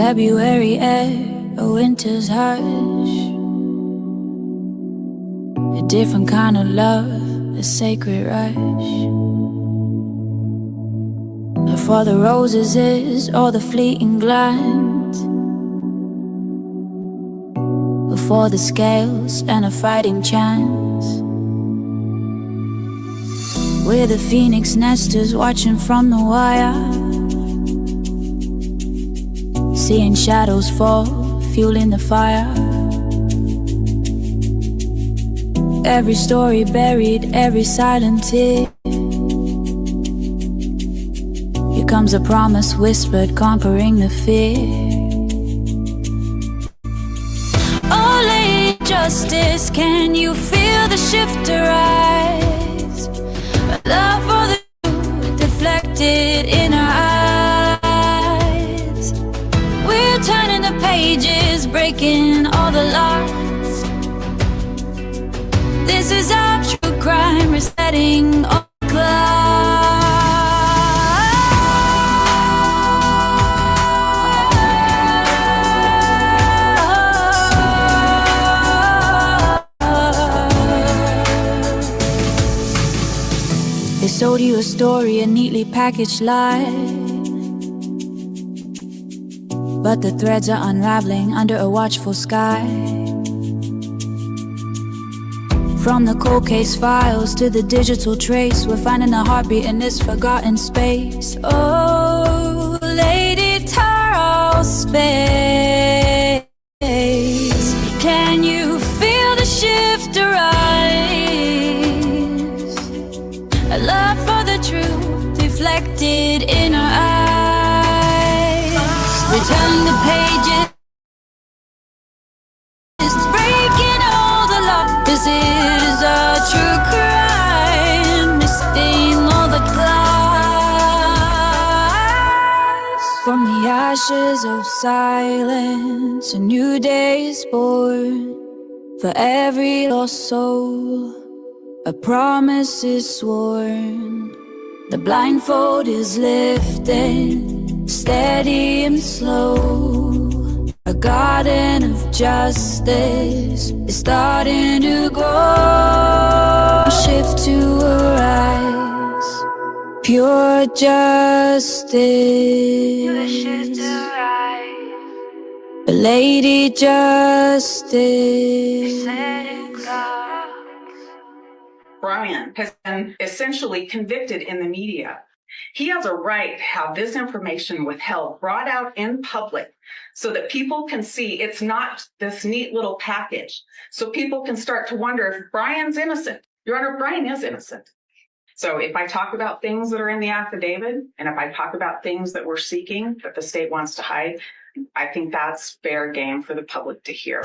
February air, a winter's hush, a different kind of love, a sacred rush. For the roses is all the fleeting glance, before the scales and a fighting chance. We're the phoenix nesters watching from the wire, seeing shadows fall, fueling the fire. Every story buried, every silent tear. Here comes a promise whispered, conquering the fear. Oh, Lady Justice, can you feel the shift arise? Love for the truth deflected in our eyes. We're turning the pages, breaking all the locks. This is our true crime, resetting all the clocks. They sold you a story, a neatly packaged lie, but the threads are unraveling under a watchful sky. From the cold case files to the digital trace, we're finding a heartbeat in this forgotten space. Oh, Lady Taro space, can you feel the shift arise? A love for the truth reflected in our eyes. We're turning the pages, breaking all the locks. This is a true crime, misting all the clouds. From the ashes of silence, a new day is born. For every lost soul, a promise is sworn. The blindfold is lifted, steady and slow. A garden of justice is starting to grow. Shift to arise, pure justice. Shift to rise, Lady Justice. Brian has been essentially convicted in the media. He has a right to have this information withheld, brought out in public, so that people can see it's not this neat little package. So people can start to wonder if Brian's innocent. Your Honor, Brian is innocent. So if I talk about things that are in the affidavit, and if I talk about things that we're seeking that the state wants to hide, I think that's fair game for the public to hear.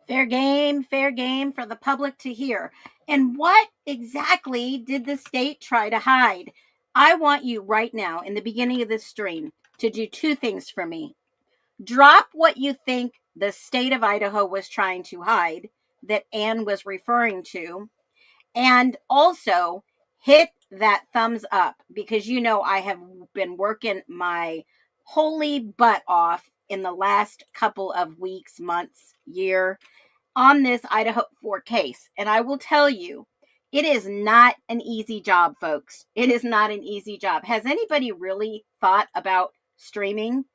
Fair game for the public to hear. And what exactly did the state try to hide? I want you right now, in the beginning of this stream, to do two things for me. Drop what you think the state of Idaho was trying to hide that Anne was referring to, and also hit that thumbs up, because you know I have been working my holy butt off in the last couple of weeks, months, year on this Idaho 4 case. And I will tell you, it is not an easy job, folks. It is not an easy job. Has anybody really thought about streaming?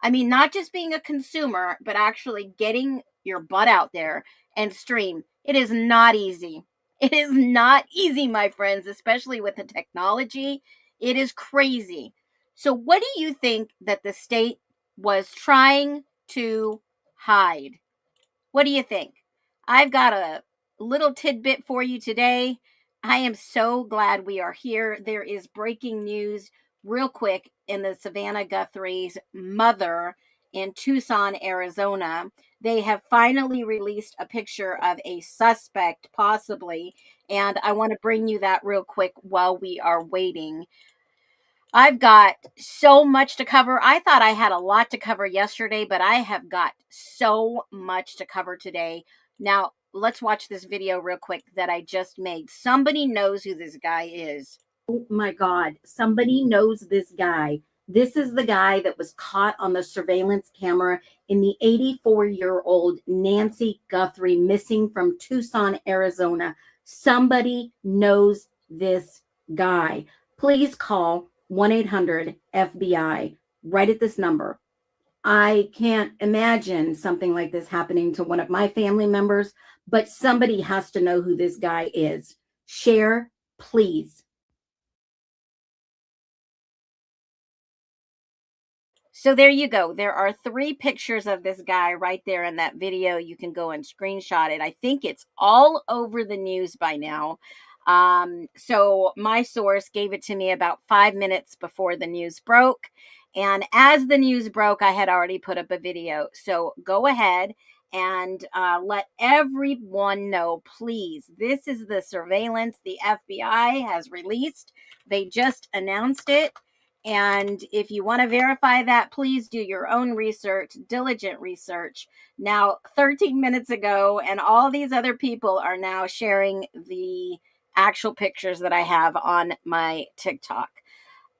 I mean, not just being a consumer, but actually getting your butt out there and stream. It is not easy. It is not easy, my friends, especially with the technology. It is crazy. So what do you think that the state was trying to hide? What do you think? I've got a little tidbit for you today. I am so glad we are here. There is breaking news real quick in the Savannah Guthrie's mother in Tucson, Arizona. They have finally released a picture of a suspect, possibly, and I want to bring you that real quick while we are waiting. I've got so much to cover. I thought I had a lot to cover yesterday, but I have got so much to cover today. Now, let's watch this video real quick that I just made. Somebody knows who this guy is. Oh my God, somebody knows this guy. This is the guy that was caught on the surveillance camera in the 84-year-old Nancy Guthrie missing from Tucson, Arizona. Somebody knows this guy. Please call 1-800-FBI right at this number. I can't imagine something like this happening to one of my family members, but somebody has to know who this guy is. Share, please. So there you go. There are 3 pictures of this guy right there in that video. You can go and screenshot it. I think it's all over the news by now. So my source gave it to me about 5 minutes before the news broke. And as the news broke, I had already put up a video. So go ahead and let everyone know, please. This is the surveillance the FBI has released. They just announced it. And if you want to verify that, please do your own research, diligent research. Now, 13 minutes ago, and all these other people are now sharing the actual pictures that I have on my TikTok.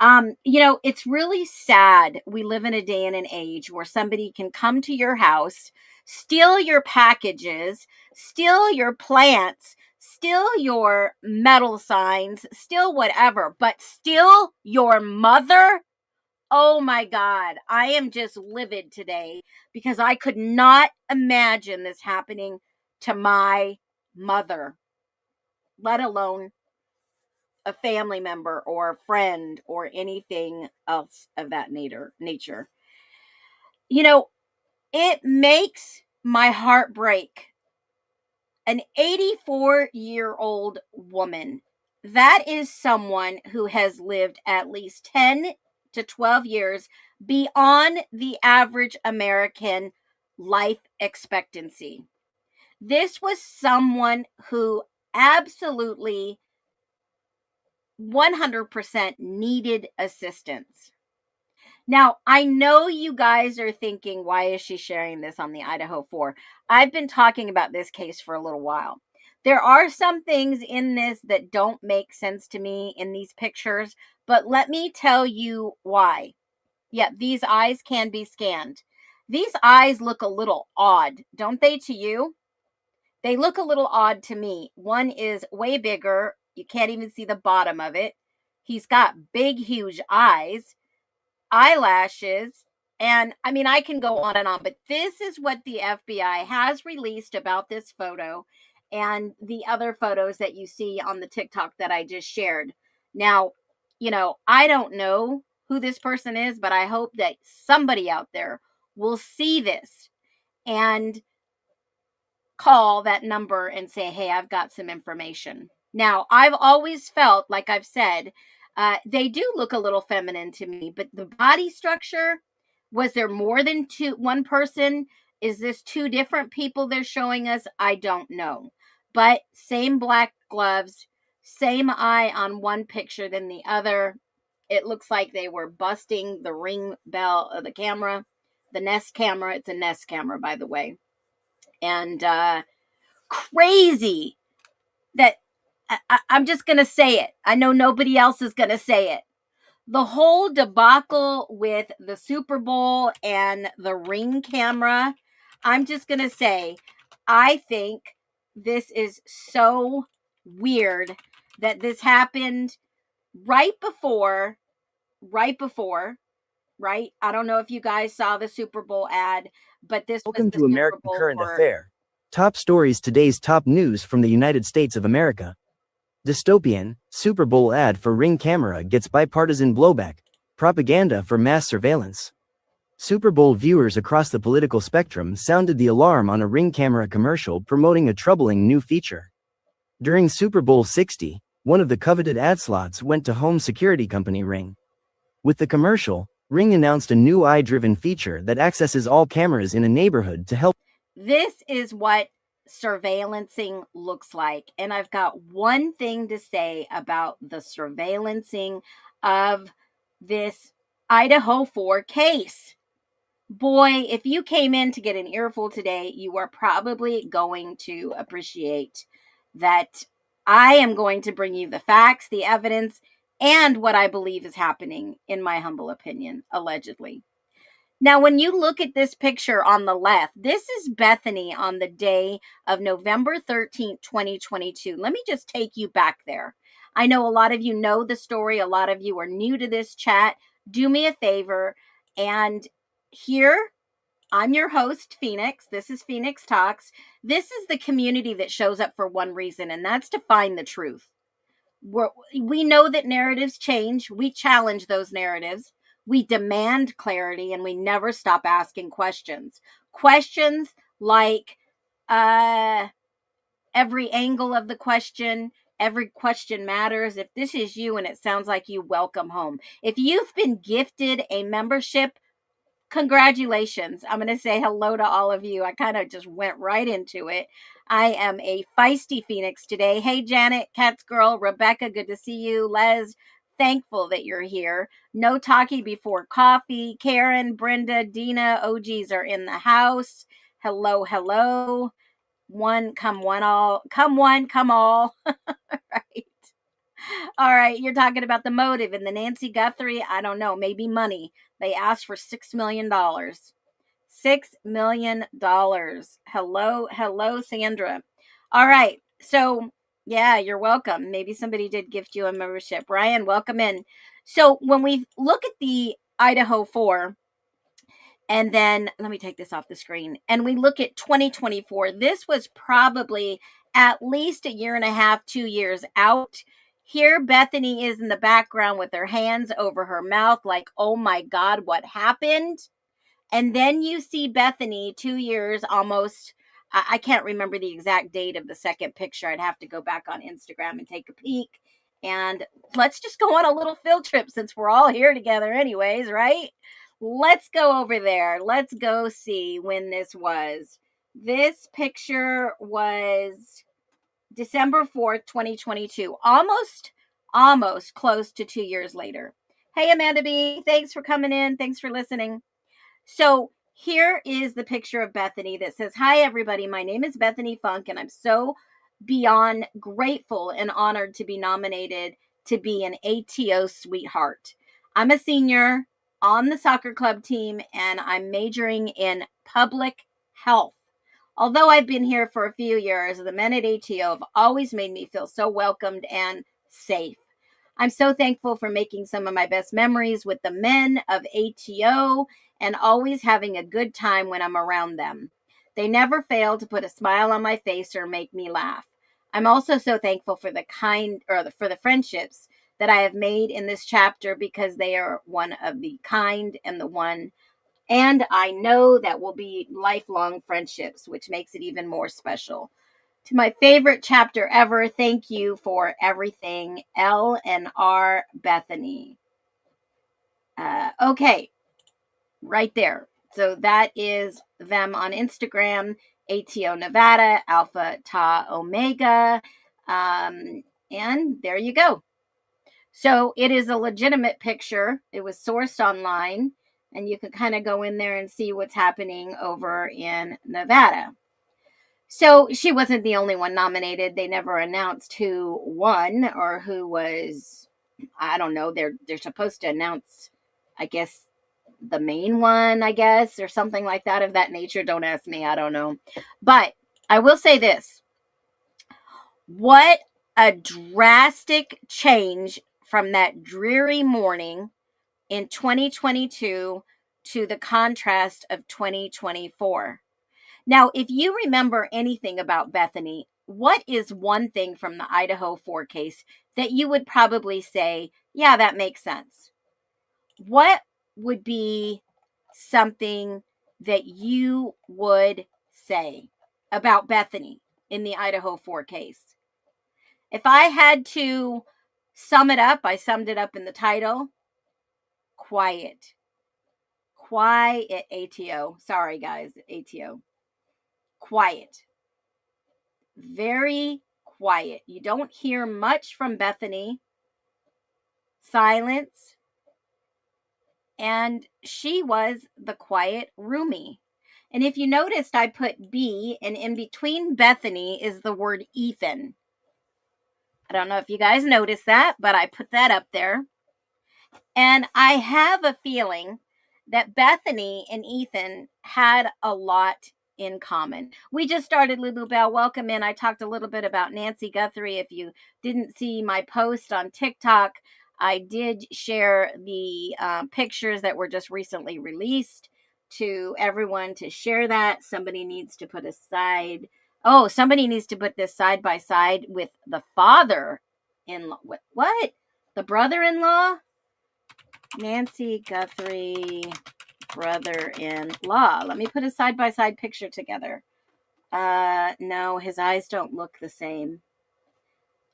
It's really sad. We live in a day and an age where somebody can come to your house, steal your packages, steal your plants, steal your metal signs, steal whatever, but steal your mother? Oh my God. I am just livid today because I could not imagine this happening to my mother, let alone a family member or a friend or anything else of that nature. It makes my heart break. An 84-year-old woman. That is someone who has lived at least 10 to 12 years beyond the average American life expectancy. This was someone who absolutely 100% needed assistance. Now, I know you guys are thinking, why is she sharing this on the Idaho 4? I've been talking about this case for a little while. There are some things in this that don't make sense to me in these pictures, but let me tell you why. Yeah, these eyes can be scanned. These eyes look a little odd, don't they to you? They look a little odd to me. One is way bigger. You can't even see the bottom of it. He's got big, huge eyes, eyelashes, and I mean, I can go on and on, but this is what the FBI has released about this photo and the other photos that you see on the TikTok that I just shared. Now, I don't know who this person is, but I hope that somebody out there will see this and call that number and say, hey, I've got some information. Now, I've always felt, like I've said, they do look a little feminine to me, but the body structure, was there more than one person? Is this 2 different people they're showing us? I don't know. But same black gloves, same eye on one picture than the other. It looks like they were busting the ring bell of the camera, the Nest camera. It's a Nest camera, by the way. And crazy that I'm just going to say it. I know nobody else is going to say it. The whole debacle with the Super Bowl and the Ring camera, I'm just going to say, I think this is so weird that this happened right before, right? I don't know if you guys saw the Super Bowl ad, but this was Welcome the to Super American Bowl Current for Affair. Top stories, today's top news from the United States of America. Dystopian, Super Bowl ad for Ring camera gets bipartisan blowback. Propaganda for mass surveillance. Super Bowl viewers across the political spectrum sounded the alarm on a Ring camera commercial promoting a troubling new feature. During Super Bowl 60, one of the coveted ad slots went to home security company Ring. With the commercial, Ring announced a new eye-driven feature that accesses all cameras in a neighborhood to help. This is what surveillancing looks like. And I've got one thing to say about the surveillancing of this Idaho 4 case. boy, if you came in to get an earful today, you are probably going to appreciate that I am going to bring you the facts, the evidence, and what I believe is happening, in my humble opinion, allegedly. Now, when you look at this picture on the left, this is Bethany on the day of November 13th, 2022. Let me just take you back there. I know a lot of you know the story. A lot of you are new to this chat. Do me a favor. And here, I'm your host, Phoenix. This is Phoenix Talks. This is the community that shows up for one reason, and that's to find the truth. We know that narratives change. We challenge those narratives. We demand clarity, and we never stop asking questions. Questions like every angle of the question, every question matters. If this is you and it sounds like you, welcome home. If you've been gifted a membership, congratulations. I'm going to say hello to all of you. I kind of just went right into it. I am a feisty Phoenix today. Hey, Janet, Cats Girl, Rebecca, good to see you. Les, thankful that you're here. No talkie before coffee. Karen, Brenda, Dina, OGs are in the house. Hello, hello. One, come one, all. Come one, come all. Right. All right, you're talking about the motive in the Nancy Guthrie. I don't know, maybe money. They asked for $6 million. $6 million. Hello, hello, Sandra. All right, so yeah, you're welcome. Maybe somebody did gift you a membership. Ryan, welcome in. So when we look at the Idaho 4, and then let me take this off the screen, and we look at 2024, this was probably at least a year and a half, 2 years out. Here, Bethany is in the background with her hands over her mouth, like, oh my God, what happened? And then you see Bethany 2 years almost. I can't remember the exact date of the second picture. I'd have to go back on Instagram and take a peek. And let's just go on a little field trip since we're all here together, anyways, right? Let's go over there. Let's go see when this was. This picture was December 4th, 2022. Almost close to 2 years later. Hey, Amanda B. Thanks for coming in. Thanks for listening. So here is the picture of Bethany that says, hi, everybody. My name is Bethany Funk, and I'm so beyond grateful and honored to be nominated to be an ATO sweetheart. I'm a senior on the soccer club team, and I'm majoring in public health. Although I've been here for a few years, the men at ATO have always made me feel so welcomed and safe. I'm so thankful for making some of my best memories with the men of ATO and always having a good time when I'm around them. They never fail to put a smile on my face or make me laugh. I'm also so thankful for for the friendships that I have made in this chapter, because they are one of the kind and I know that will be lifelong friendships, which makes it even more special. To my favorite chapter ever, thank you for everything, L and R Bethany. Okay, right there. So that is them on Instagram, ATO Nevada, Alpha Ta Omega. And there you go. So it is a legitimate picture. It was sourced online, and you can kind of go in there and see what's happening over in Nevada. So she wasn't the only one nominated. They never announced who won or who was, I don't know. They're supposed to announce, I guess, the main one, I guess, or something like that of that nature. Don't ask me. I don't know. But I will say this. What a drastic change from that dreary morning in 2022 to the contrast of 2024. Now, if you remember anything about Bethany, what is one thing from the Idaho 4 case that you would probably say, yeah, that makes sense? What would be something that you would say about Bethany in the Idaho 4 case? If I had to sum it up, I summed it up in the title. Quiet. Quiet, ATO. Sorry, guys, ATO. Quiet. Very quiet. You don't hear much from Bethany. Silence. And she was the quiet roomie. And if you noticed, I put B, and in between Bethany is the word Ethan. I don't know if you guys noticed that, but I put that up there. And I have a feeling that Bethany and Ethan had a lot in common. We just started, Lulu Bell. Welcome in. I talked a little bit about Nancy Guthrie. If you didn't see my post on TikTok, I did share the pictures that were just recently released to everyone to share that. Somebody needs to put aside. Oh, somebody needs to put this side by side with the father-in-law. What? The brother-in-law? Nancy Guthrie, brother-in-law. Let me put a side-by-side picture together. No, his eyes don't look the same.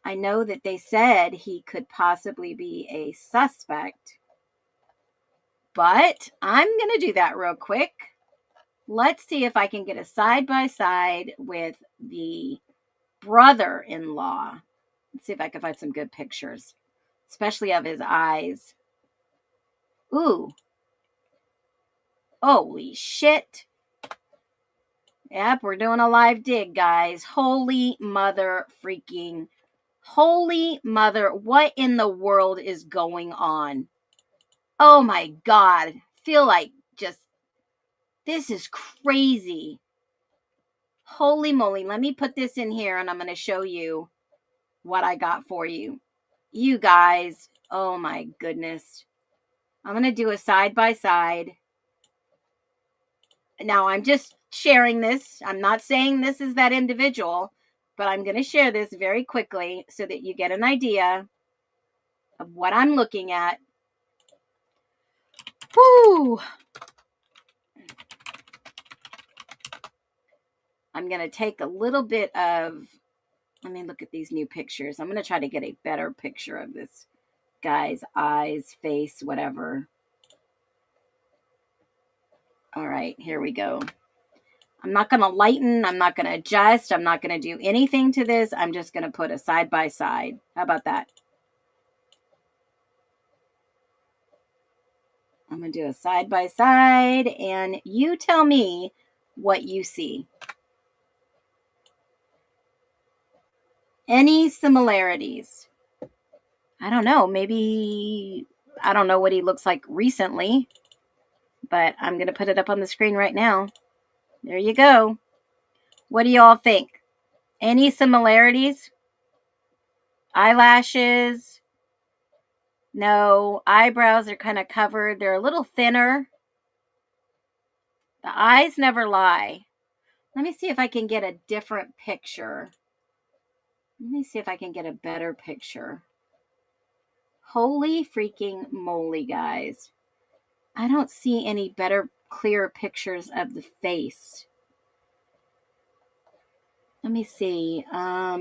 I know that they said he could possibly be a suspect, but I'm going to do that real quick. Let's see if I can get a side-by-side with the brother-in-law. Let's see if I can find some good pictures, especially of his eyes. Ooh. Holy shit. Yep, we're doing a live dig, guys. Holy mother freaking. Holy mother. What in the world is going on? Oh my God. Feel like just, this is crazy. Holy moly. Let me put this in here and I'm going to show you what I got for you. You guys. Oh my goodness. I'm going to do a side by side. Now, I'm just sharing this. I'm not saying this is that individual, but I'm going to share this very quickly so that you get an idea of what I'm looking at. Whew. I'm going to take a little bit of, let me look at these new pictures. I'm going to try to get a better picture of this guy's eyes, face, whatever. All right, here we go. I'm not going to lighten. I'm not going to adjust. I'm not going to do anything to this. I'm just going to put a side by side. How about that? I'm going to do a side by side and you tell me what you see. Any similarities? I don't know. Maybe, I don't know what he looks like recently, but I'm going to put it up on the screen right now. There you go. What do y'all think? Any similarities? Eyelashes? No. Eyebrows are kind of covered. They're a little thinner. The eyes never lie. Let me see if I can get a different picture. Let me see if I can get a better picture. Holy freaking moly, guys. I don't see any better, clearer pictures of the face. Let me see. Let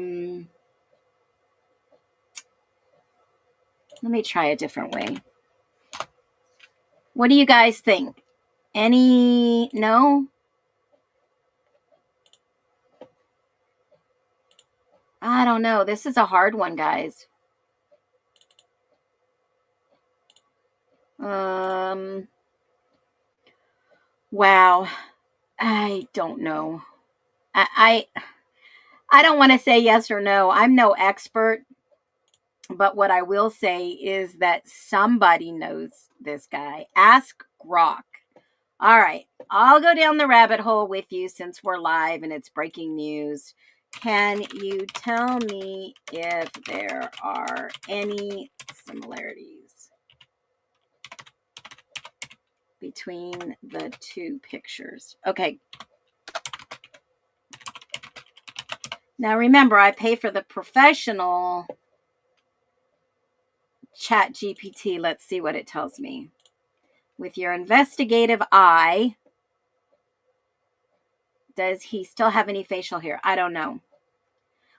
me try a different way. What do you guys think? Any, no? I don't know. This is a hard one, guys. Wow. I don't know. I don't want to say yes or no. I'm no expert, but what I will say is that somebody knows this guy. Ask Grok. All right, I'll go down the rabbit hole with you since we're live and it's breaking news. Can you tell me if there are any similarities between the two pictures? Okay. Now remember, I pay for the professional Chat GPT. Let's see what it tells me. With your investigative eye, does he still have any facial hair? I don't know.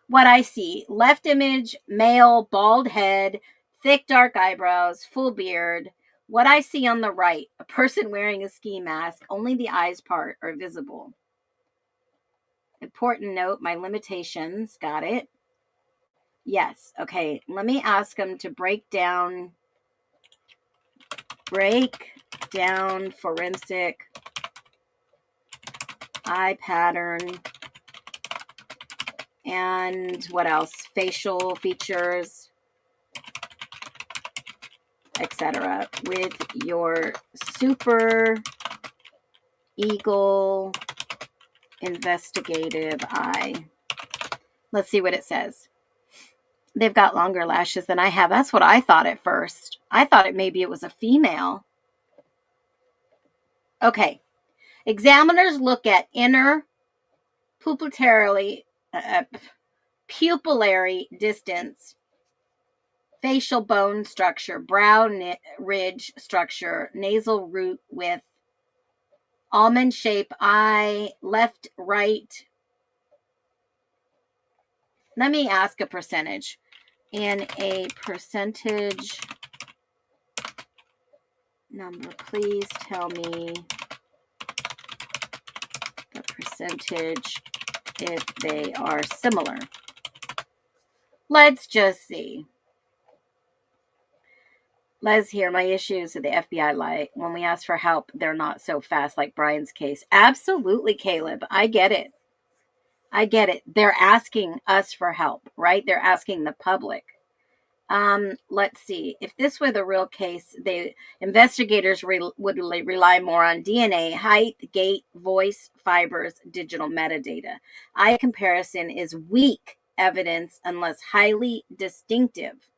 What I see, left image, male, bald head, thick dark eyebrows, full beard. What I see on the right, a person wearing a ski mask, only the eyes part are visible. Important note, my limitations, got it. Yes, okay, let me ask him to break down down forensic eye pattern, and what else? Facial features, etc. with your Super Eagle investigative eye. Let's see what it says. They've got longer lashes than I have. That's what I thought at first. I thought maybe it was a female. Okay. Examiners look at inner pupillary distance, facial bone structure, brow ridge structure, nasal root width, almond shape eye, left, right. Let me ask a percentage. In a percentage number, please tell me the percentage if they are similar. Let's just see. Les here, my issues with the FBI lie. When we ask for help, they're not so fast like Brian's case. Absolutely, Caleb. I get it. I get it. They're asking us for help, right? They're asking the public. Let's see. If this were the real case, investigators would rely more on DNA, height, gait, voice, fibers, digital metadata. Eye comparison is weak evidence unless highly distinctive.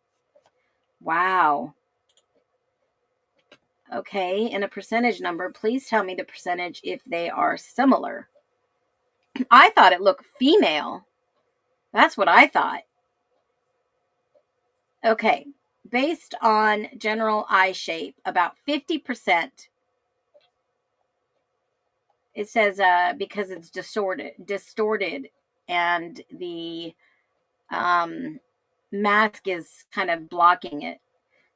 Wow. Okay, in a percentage number, please tell me the percentage if they are similar. I thought it looked female. That's what I thought. Okay, based on general eye shape, about 50%. It says because it's distorted, and the mask is kind of blocking it.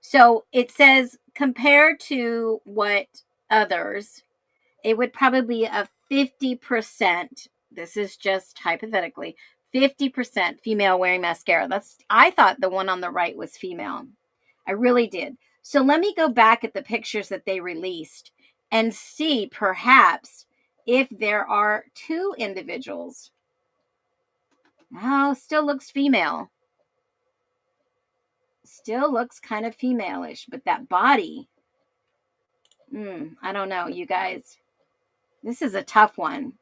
So it says compared to what others, it would probably be a 50%. This is just hypothetically 50% female wearing mascara. I thought the one on the right was female. I really did. So let me go back at the pictures that they released and see perhaps if there are two individuals. Oh, still looks female. Still looks kind of female-ish, but that body, I don't know, you guys. This is a tough one.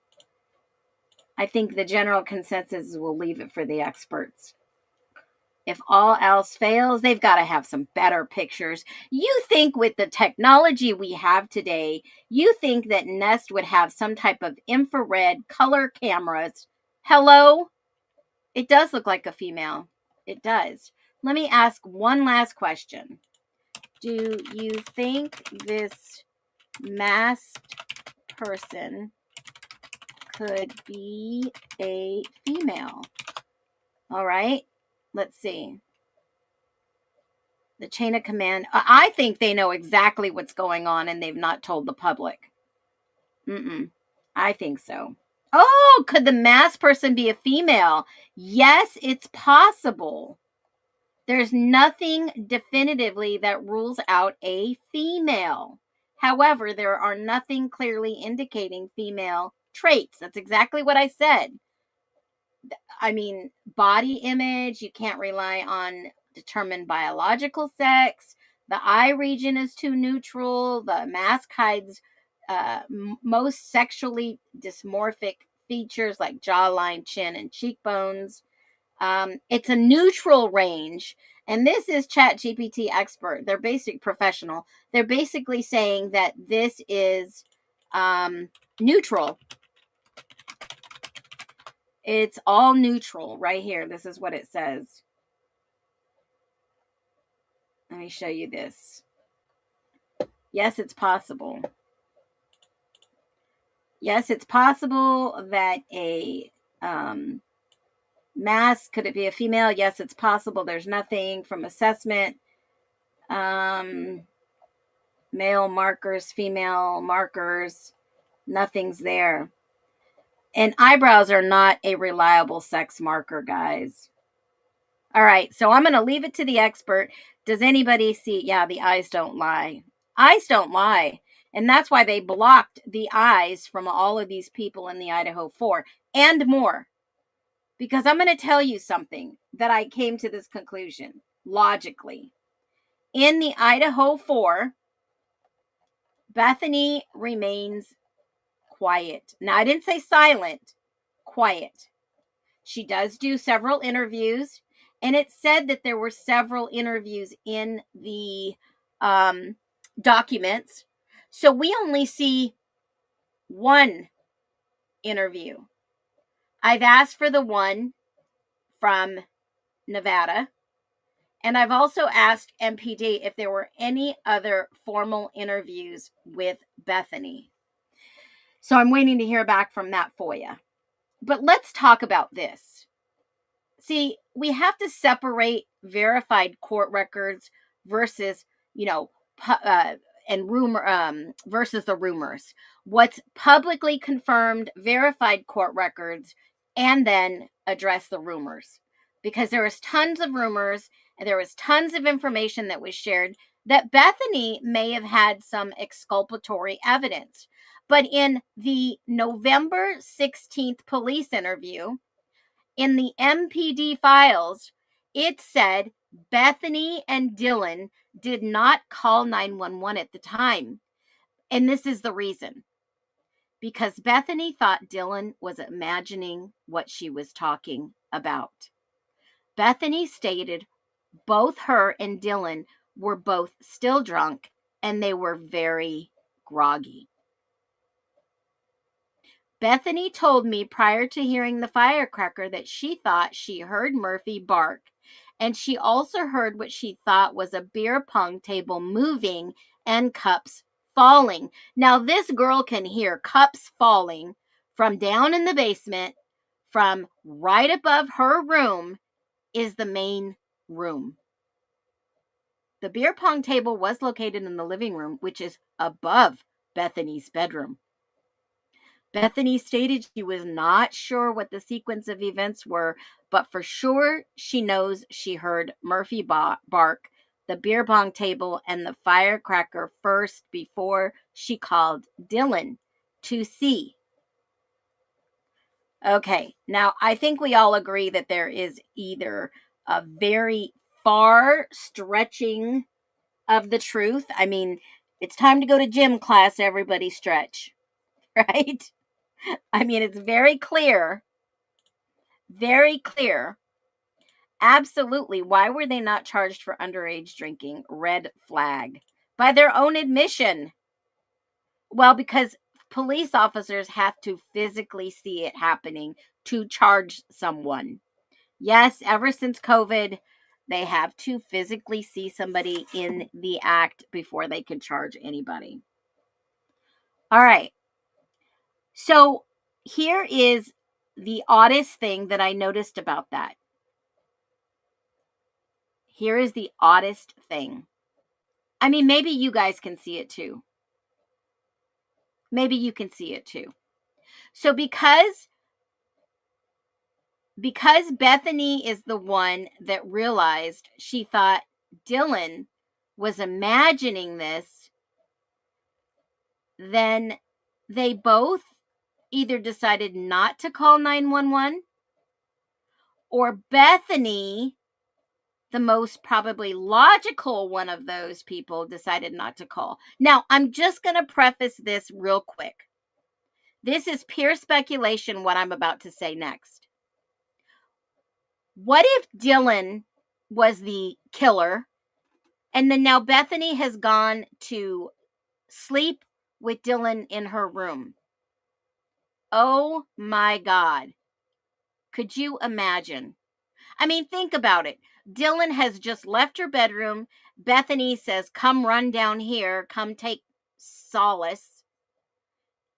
I think the general consensus will leave it for the experts. If all else fails, they've got to have some better pictures. You think with the technology we have today, you think that Nest would have some type of infrared color cameras. Hello? It does look like a female. It does. Let me ask one last question. Do you think this masked person could be a female? All right. Let's see. The chain of command. I think they know exactly what's going on and they've not told the public. I think so. Oh, could the masked person be a female? Yes, it's possible. There's nothing definitively that rules out a female. However, there are nothing clearly indicating female traits. That's exactly what I said. I mean, body image, you can't rely on determined biological sex. The eye region is too neutral. The mask hides most sexually dysmorphic features like jawline, chin, and cheekbones. It's a neutral range. And this is ChatGPT expert. They're basic professional. They're basically saying that this is neutral. It's all neutral right here. This is what it says. Let me show you this. Yes, it's possible. Yes, it's possible that a mask, could it be a female? Yes, it's possible. There's nothing from assessment. Male markers, female markers, nothing's there. And eyebrows are not a reliable sex marker, guys. All right, so I'm going to leave it to the expert. Does anybody see? Yeah, the eyes don't lie. Eyes don't lie. And that's why they blocked the eyes from all of these people in the Idaho 4 and more. Because I'm going to tell you something that I came to this conclusion logically. In the Idaho 4, Bethany remains quiet. Now, I didn't say silent, quiet. She does do several interviews, and it said that there were several interviews in the documents. So we only see one interview. I've asked for the one from Nevada, and I've also asked MPD if there were any other formal interviews with Bethany. So I'm waiting to hear back from that FOIA. But let's talk about this. See, we have to separate verified court records versus, and rumor versus the rumors. What's publicly confirmed, verified court records, and then address the rumors. Because there was tons of rumors and there was tons of information that was shared that Bethany may have had some exculpatory evidence. But in the November 16th police interview, in the MPD files, it said Bethany and Dylan did not call 911 at the time. And this is the reason. Because Bethany thought Dylan was imagining what she was talking about. Bethany stated both her and Dylan were both still drunk and they were very groggy. Bethany told me prior to hearing the firecracker that she thought she heard Murphy bark, and she also heard what she thought was a beer pong table moving and cups falling. Now, this girl can hear cups falling from down in the basement, from right above her room is the main room. The beer pong table was located in the living room, which is above Bethany's bedroom. Bethany stated she was not sure what the sequence of events were, but for sure she knows she heard Murphy bark, the beer pong table, and the firecracker first before she called Dylan to see. Okay, now I think we all agree that there is either a very far stretching of the truth. I mean, it's time to go to gym class, everybody stretch, right? I mean, it's very clear. Very clear. Absolutely. Why were they not charged for underage drinking? Red flag. By their own admission. Well, because police officers have to physically see it happening to charge someone. Yes, ever since COVID, they have to physically see somebody in the act before they can charge anybody. All right. So here is the oddest thing that I noticed about that. Here is the oddest thing. I mean, maybe you guys can see it too. Maybe you can see it too. So because Bethany is the one that realized she thought Dylan was imagining this, then they both either decided not to call 911 or Bethany, the most probably logical one of those people, decided not to call. Now, I'm just going to preface this real quick. This is pure speculation, what I'm about to say next. What if Dylan was the killer and then now Bethany has gone to sleep with Dylan in her room? Oh my God. Could you imagine? I mean, think about it. Dylan has just left her bedroom. Bethany says, come run down here. Come take solace.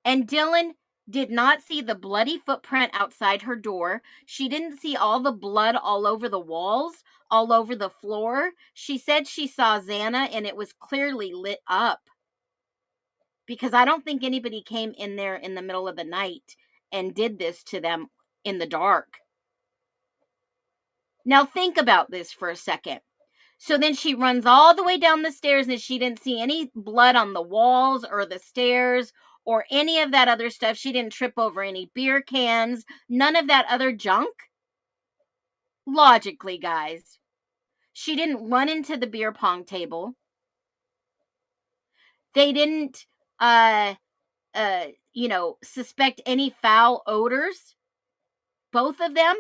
And Dylan did not see the bloody footprint outside her door. She didn't see all the blood all over the walls, all over the floor. She said she saw Xana and it was clearly lit up. Because I don't think anybody came in there in the middle of the night and did this to them in the dark. Now think about this for a second. So then she runs all the way down the stairs and she didn't see any blood on the walls or the stairs or any of that other stuff. She didn't trip over any beer cans, none of that other junk. Logically, guys, she didn't run into the beer pong table. They didn't, suspect any foul odors. Both of them.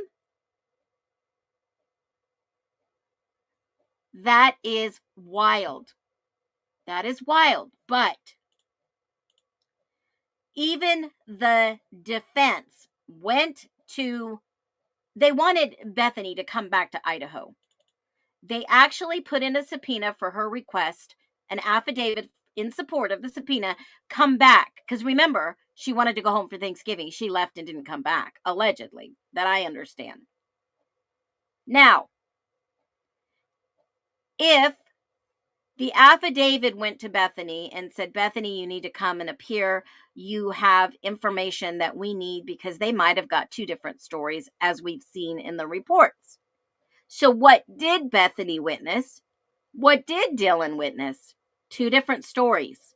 That is wild. That is wild. But even the defense they wanted Bethany to come back to Idaho. They actually put in a subpoena for her request, an affidavit in support of the subpoena, come back. Because remember, she wanted to go home for Thanksgiving. She left and didn't come back, allegedly, that I understand. Now, if the affidavit went to Bethany and said, Bethany, you need to come and appear. You have information that we need, because they might have got two different stories, as we've seen in the reports. So what did Bethany witness? What did Dylan witness? Two different stories.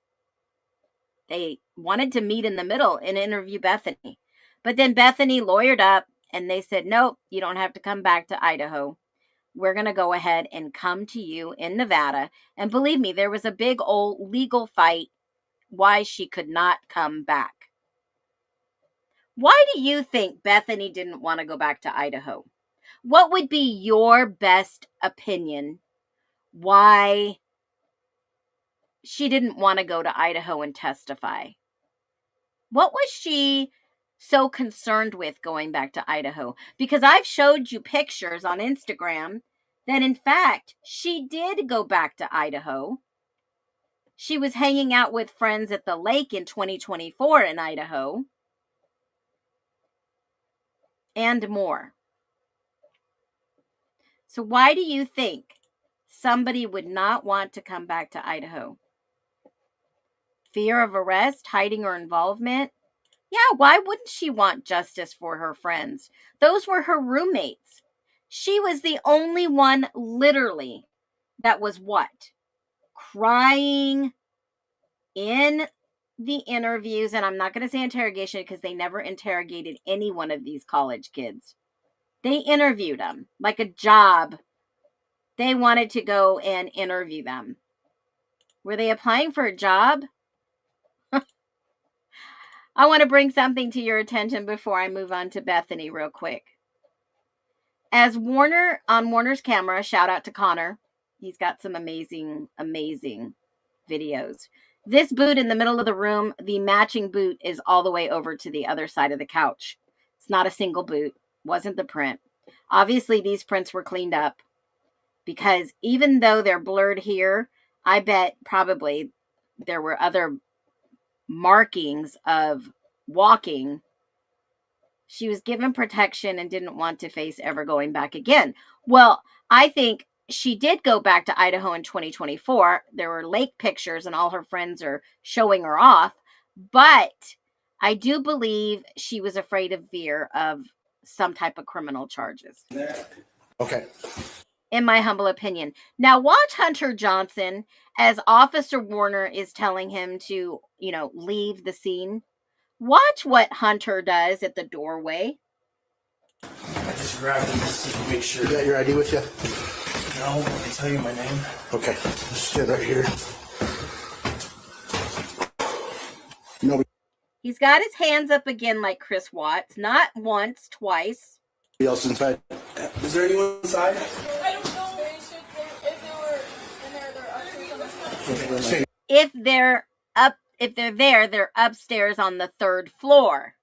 They wanted to meet in the middle and interview Bethany. But then Bethany lawyered up and they said, nope, you don't have to come back to Idaho. We're going to go ahead and come to you in Nevada. And believe me, there was a big old legal fight why she could not come back. Why do you think Bethany didn't want to go back to Idaho? What would be your best opinion why she didn't want to go to Idaho and testify? What was she so concerned with going back to Idaho? Because I've showed you pictures on Instagram that, in fact, she did go back to Idaho. She was hanging out with friends at the lake in 2024 in Idaho. And more. So why do you think somebody would not want to come back to Idaho? Fear of arrest, hiding her involvement? Yeah, why wouldn't she want justice for her friends? Those were her roommates. She was the only one, literally, that was what? Crying in the interviews. And I'm not going to say interrogation because they never interrogated any one of these college kids. They interviewed them like a job. They wanted to go and interview them. Were they applying for a job? I want to bring something to your attention before I move on to Bethany real quick. As Warner's camera, shout out to Connor. He's got some amazing, amazing videos. This boot in the middle of the room, the matching boot is all the way over to the other side of the couch. It's not a single boot. Wasn't the print. Obviously, these prints were cleaned up because even though they're blurred here, I bet probably there were other markings of walking. She was given protection and didn't want to face ever going back again. Well, I think she did go back to Idaho in 2024. There were lake pictures and all her friends are showing her off. But I do believe she was afraid of fear of some type of criminal charges. Okay. In my humble opinion. Now watch Hunter Johnson as Officer Warner is telling him to, leave the scene. Watch what Hunter does at the doorway. I just grabbed him just to make sure. You got your ID with you? No, I can tell you my name. Okay, just sit right here. Nobody He's got his hands up again like Chris Watts. Not once, twice. else inside? Is there anyone inside? I don't know. If they were in there, they're upstairs. If they're there, they're upstairs on the 3rd floor.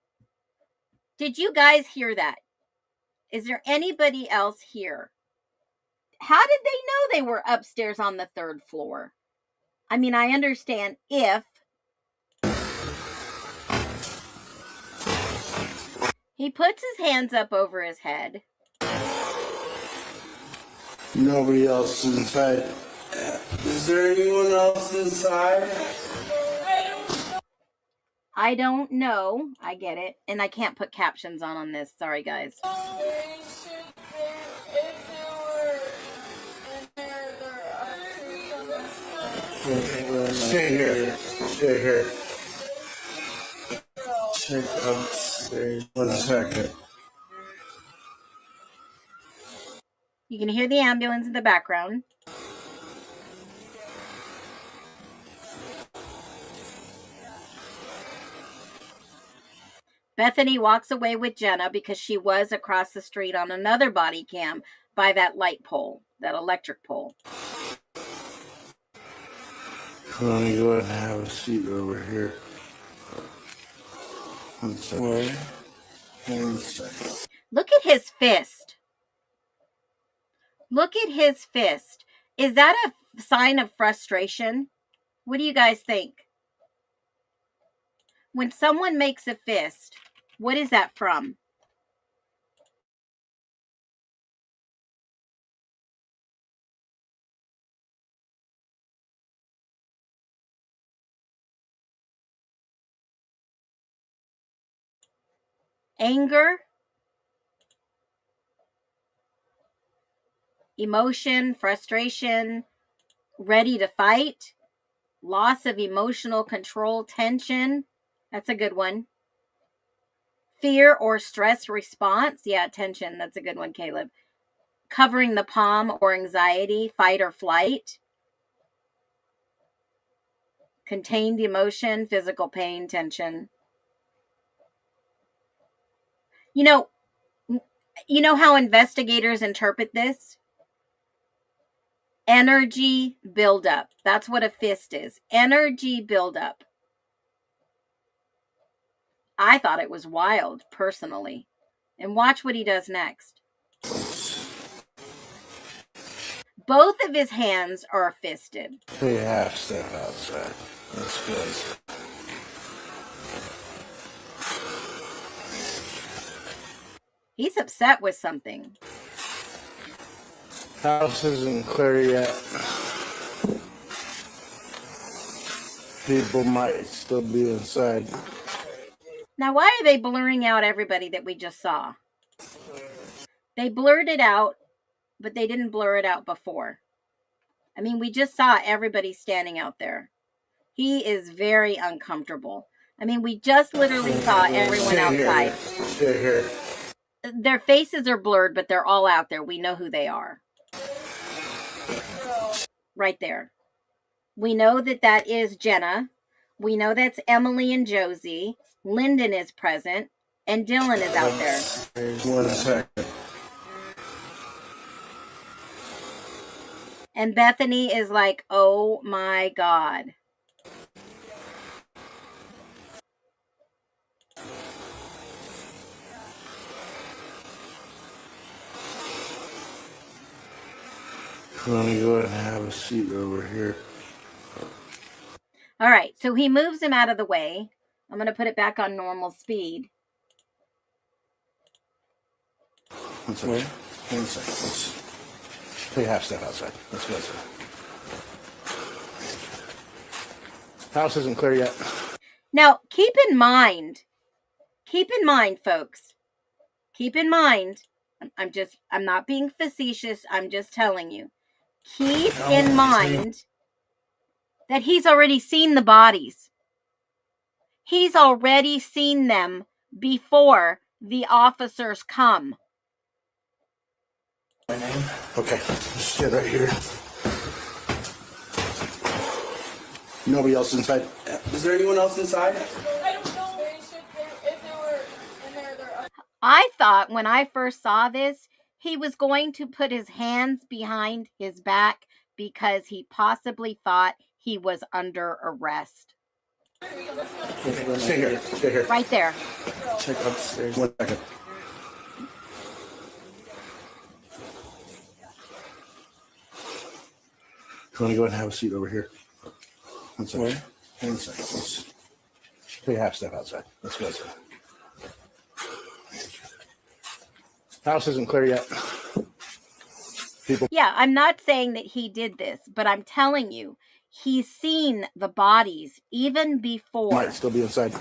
Did you guys hear that? Is there anybody else here? How did they know they were upstairs on the 3rd floor? I mean, I understand if he puts his hands up over his head. Nobody else inside. Is there anyone else inside? I don't know. I get it. And I can't put captions on this. Sorry, guys. If they were in there, they're Stay here. Stay here. Check upstairs. 1 second. You can hear the ambulance in the background. Bethany walks away with Jenna because she was across the street on another body cam by that light pole, that electric pole. Let me go ahead and have a seat over here. 1 second. 1 second. Look at his fist. Look at his fist. Is that a sign of frustration? What do you guys think? When someone makes a fist, what is that from? Anger, emotion, frustration, ready to fight, loss of emotional control, tension. That's a good one. Fear or stress response. Yeah, tension. That's a good one, Caleb. Covering the palm or anxiety, fight or flight. Contained emotion, physical pain, tension. You know how investigators interpret this? Energy buildup. That's what a fist is. Energy buildup. I thought it was wild, personally. And watch what he does next. Both of his hands are fisted. Take a half step outside. That's good. He's upset with something. House isn't clear yet. People might still be inside. Now, why are they blurring out everybody that we just saw? They blurred it out, but they didn't blur it out before. I mean, we just saw everybody standing out there. He is very uncomfortable. I mean, we just literally saw everyone outside. Stay here. Their faces are blurred, but they're all out there. We know who they are. Right there. We know that is Jenna. We know that's Emily and Josie. Lyndon is present. And Dylan is out there. 1 second. And Bethany is like, oh my God. Let me go ahead and have a seat over here. All right, so he moves him out of the way. I'm going to put it back on normal speed. 1 second. 1 second. Take a half step outside. Let's go outside. House isn't clear yet. Now, keep in mind, folks, keep in mind, I'm not being facetious, I'm just telling you. Keep in mind that he's already seen the bodies. He's already seen them before the officers come. My name? Okay, just sit right here. Nobody else inside? Is there anyone else inside? I don't know. If they were in there, they're. I thought when I first saw this, he was going to put his hands behind his back because he possibly thought he was under arrest. Stay here. Stay here. Right there. Check upstairs. 1 second. You want to go ahead and have a seat over here? 1 second. 1 second. Take a half step outside. Let's go outside. House isn't clear yet. People. Yeah, I'm not saying that he did this, but I'm telling you, he's seen the bodies even before. Might still be inside.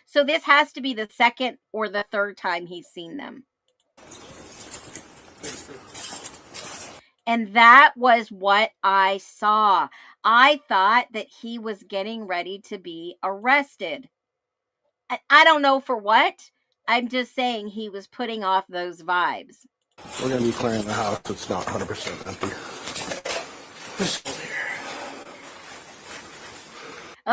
So this has to be the second or the third time he's seen them. And that was what I saw. I thought that he was getting ready to be arrested. I don't know for what. I'm just saying he was putting off those vibes. We're going to be clearing the house. It's not 100% empty. Let's go there.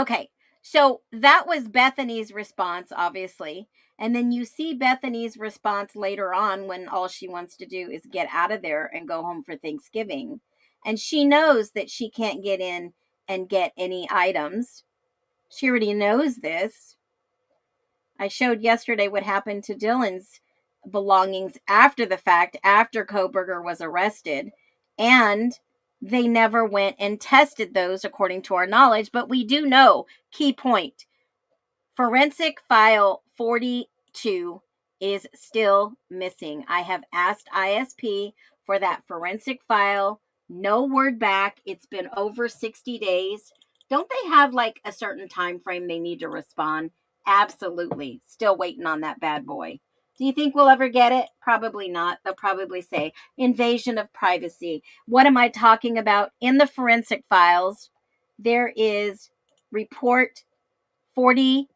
Okay, so that was Bethany's response, obviously. And then you see Bethany's response later on when all she wants to do is get out of there and go home for Thanksgiving. And she knows that she can't get in and get any items. She already knows this. I showed yesterday what happened to Dylan's belongings after the fact, after Koberger was arrested. And they never went and tested those according to our knowledge. But we do know, key point, forensic file 42 is still missing. I have asked ISP for that forensic file. No word back. It's been over 60 days. Don't they have like a certain time frame they need to respond? Absolutely. Still waiting on that bad boy. Do you think we'll ever get it? Probably not. They'll probably say invasion of privacy. What am I talking about? In the forensic files, there is report 40,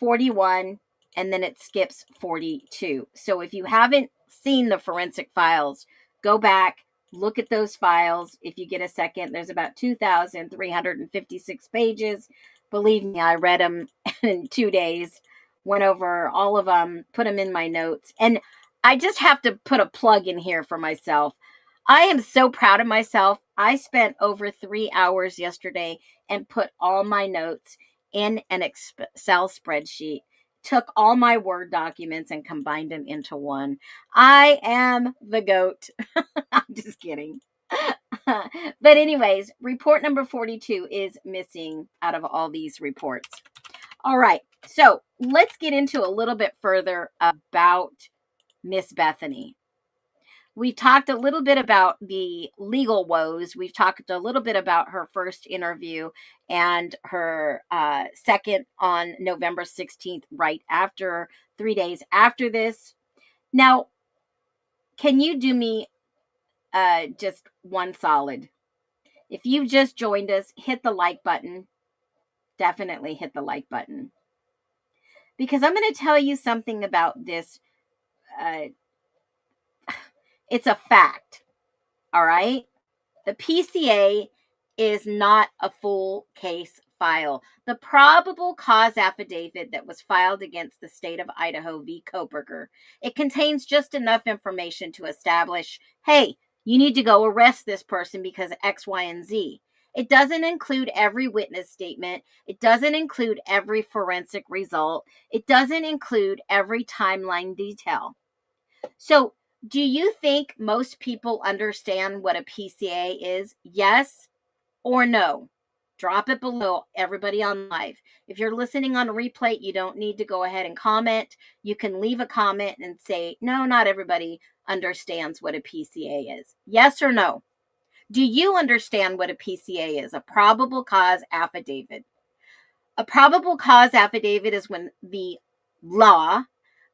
41, and then it skips 42. So if you haven't seen the forensic files, go back, look at those files. If you get a second, there's about 2,356 pages. Believe me, I read them in 2 days, went over all of them, put them in my notes. And I just have to put a plug in here for myself. I am so proud of myself. I spent over 3 hours yesterday and put all my notes in an Excel spreadsheet, took all my Word documents and combined them into one. I am the GOAT. I'm just kidding. But anyways, report number 42 is missing out of all these reports. All right, so let's get into a little bit further about Miss Bethany. We've talked a little bit about the legal woes. We've talked a little bit about her first interview and her second on November 16th, right after 3 days after this. Now, can you do me just one solid? If you've just joined us, hit the like button. Definitely hit the like button. Because I'm going to tell you something about this. It's a fact. All right? The PCA is not a full case file. The probable cause affidavit that was filed against the state of Idaho v. Koberger, it contains just enough information to establish, hey, you need to go arrest this person because X, Y, and Z. It doesn't include every witness statement. It doesn't include every forensic result. It doesn't include every timeline detail. So, do you think most people understand what a PCA is? Yes or no? Drop it below, everybody on live. If you're listening on replay, you don't need to go ahead and comment. You can leave a comment and say, no, not everybody understands what a PCA is. Yes or no? Do you understand what a PCA is? A probable cause affidavit. A probable cause affidavit is when the law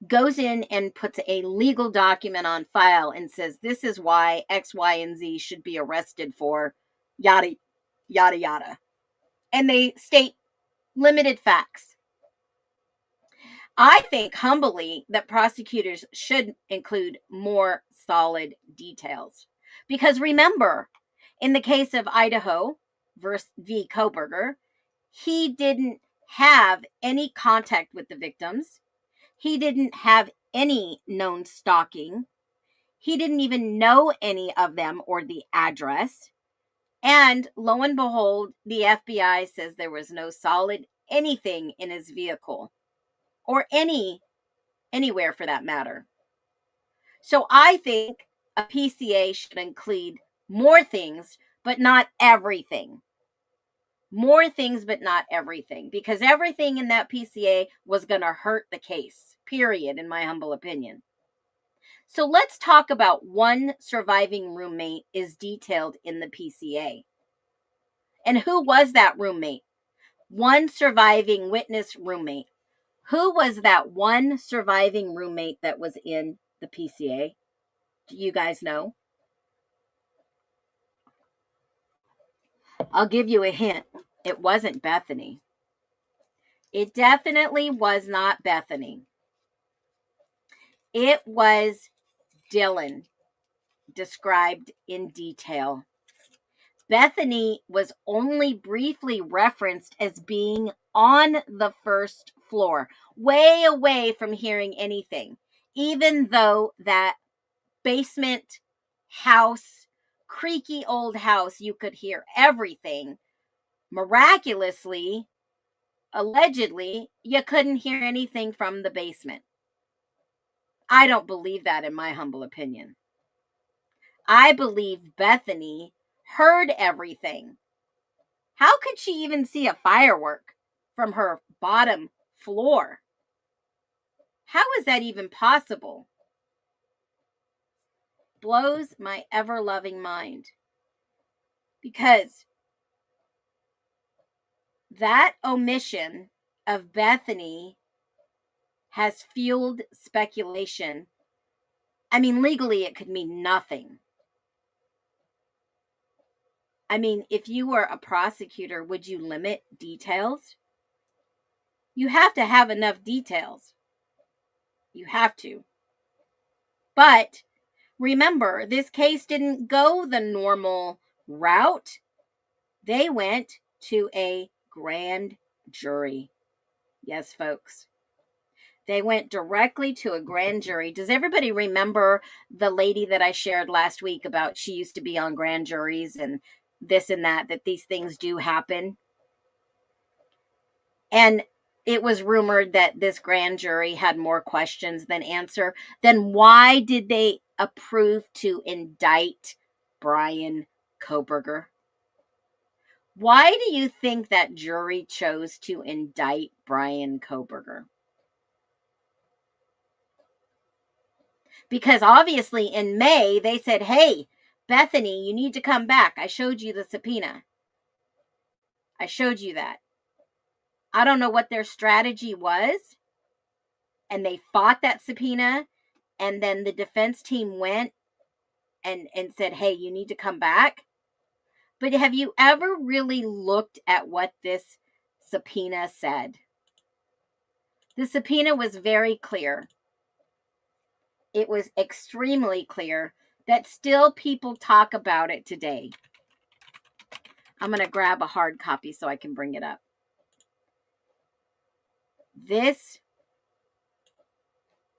goes in and puts a legal document on file and says, this is why X, Y, and Z should be arrested for yada, yada, yada. And they state limited facts. I think humbly that prosecutors should include more solid details. Because remember, in the case of Idaho v. Koberger, he didn't have any contact with the victims. He didn't have any known stalking. He didn't even know any of them or the address. And lo and behold, the FBI says there was no solid anything in his vehicle or anywhere for that matter. So I think a PCA should include more things, but not everything. More things, but not everything. Because everything in that PCA was going to hurt the case, period, in my humble opinion. So let's talk about one surviving roommate is detailed in the PCA. And who was that roommate? One surviving witness roommate. Who was that one surviving roommate that was in the PCA? Do you guys know? I'll give you a hint. It wasn't Bethany. It definitely was not Bethany. It was Dylan, described in detail. Bethany was only briefly referenced as being on the first floor, way away from hearing anything, even though that basement house, creaky old house, you could hear everything. Miraculously, allegedly, you couldn't hear anything from the basement. I don't believe that, in my humble opinion. I believe Bethany heard everything. How could she even see a firework from her bottom floor? How is that even possible? Blows my ever-loving mind. Because that omission of Bethany has fueled speculation. I mean, legally, it could mean nothing. I mean, if you were a prosecutor, would you limit details? You have to have enough details. You have to. But remember, this case didn't go the normal route. They went to a grand jury. Yes, folks. They went directly to a grand jury. Does everybody remember the lady that I shared last week about she used to be on grand juries and this and that these things do happen? And it was rumored that this grand jury had more questions than answer. Then why did they approve to indict Bryan Kohberger? Why do you think that jury chose to indict Bryan Kohberger? Because obviously in May, they said, hey, Bethany, you need to come back. I showed you the subpoena. I showed you that. I don't know what their strategy was. And they fought that subpoena. And then the defense team went and said, hey, you need to come back. But have you ever really looked at what this subpoena said? The subpoena was very clear. It was extremely clear that still people talk about it today. I'm going to grab a hard copy so I can bring it up. This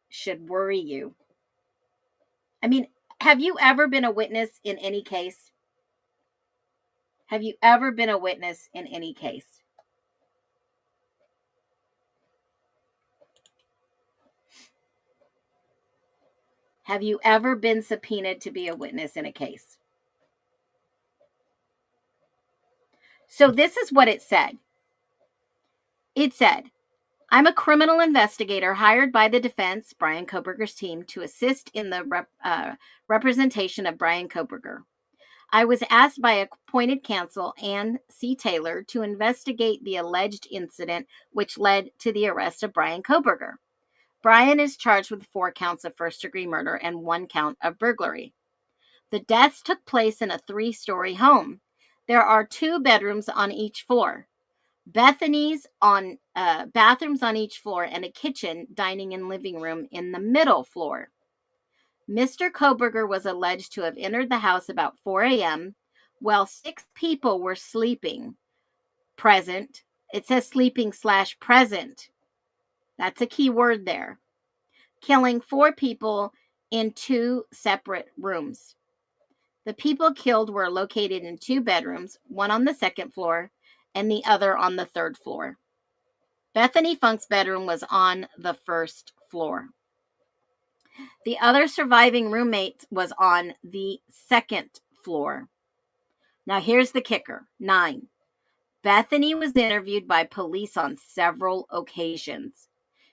should worry you. I mean, have you ever been a witness in any case? Have you ever been a witness in any case? Have you ever been subpoenaed to be a witness in a case? So this is what it said. It said, I'm a criminal investigator hired by the defense, Bryan Kohberger's team, to assist in the representation of Bryan Kohberger. I was asked by appointed counsel Ann C. Taylor to investigate the alleged incident which led to the arrest of Bryan Kohberger. Bryan is charged with 4 counts of first-degree murder and 1 count of burglary. The deaths took place in a 3-story home. There are 2 bedrooms on each floor. Bathrooms on each floor, and a kitchen, dining, and living room in the middle floor. Mr. Kohberger was alleged to have entered the house about 4 a.m. while 6 people were sleeping. Present. It says sleeping/present. That's a key word there. Killing 4 people in 2 separate rooms. The people killed were located in 2 bedrooms, one on the 2nd floor and the other on the 3rd floor. Bethany Funk's bedroom was on the 1st floor. The other surviving roommate was on the 2nd floor. Now here's the kicker. 9. Bethany was interviewed by police on several occasions.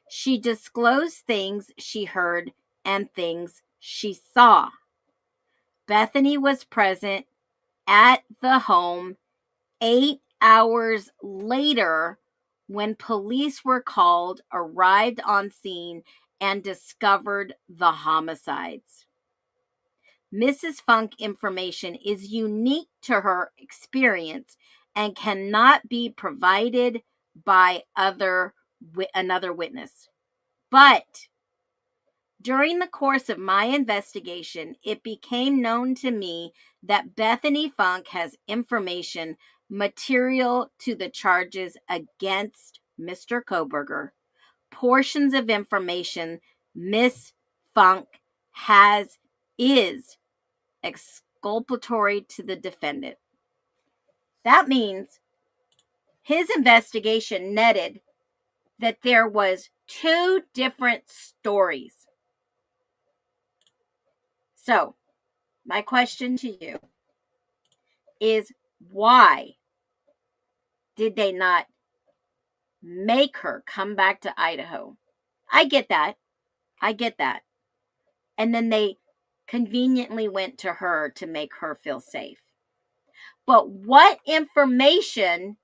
She disclosed things she heard and things she saw. Bethany was present at the home 8 hours later when police were called, arrived on scene, and discovered the homicides. Mrs. Funk information is unique to her experience and cannot be provided by another witness. But during the course of my investigation, it became known to me that Bethany Funk has information material to the charges against Mr. Koberger. Portions of information Miss Funk is exculpatory to the defendant. That means his investigation netted that there was 2 different stories. So, my question to you is, why did they not make her come back to Idaho? I get that. And then they conveniently went to her to make her feel safe. But what information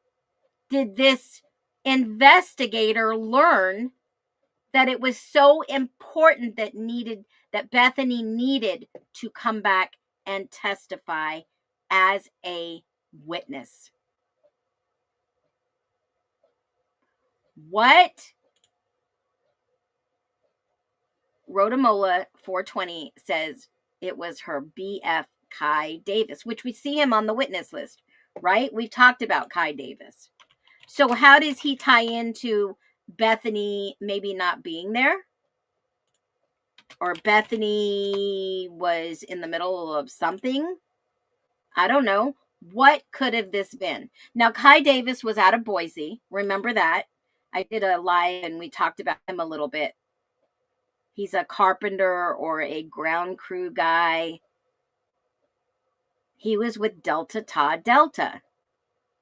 did this investigator learn that it was so important that Bethany needed to come back and testify as a witness? What? Rotamola 420 says it was her BF Kai Davis, which we see him on the witness list, right? We've talked about Kai Davis. So how does he tie into Bethany maybe not being there? Or Bethany was in the middle of something? I don't know. What could have this been? Now, Kai Davis was out of Boise. Remember that? I did a live and we talked about him a little bit. He's a carpenter or a ground crew guy. He was with Delta Tau Delta.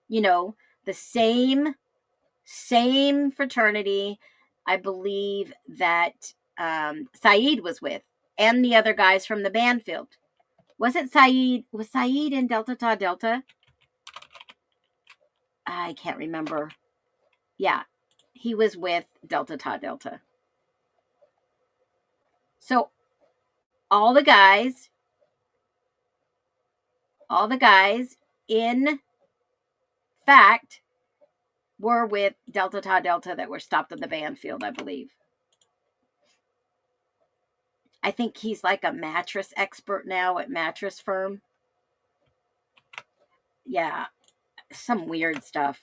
You know, the same fraternity, I believe, that Saeed was with, and the other guys from the Banfield. Was Saeed in Delta Tau Delta? I can't remember. Yeah, he was with Delta Tau Delta. So all the guys in fact were with Delta Tau Delta that were stopped at the Banfield, I believe. I think he's like a mattress expert now at Mattress Firm. Yeah, some weird stuff.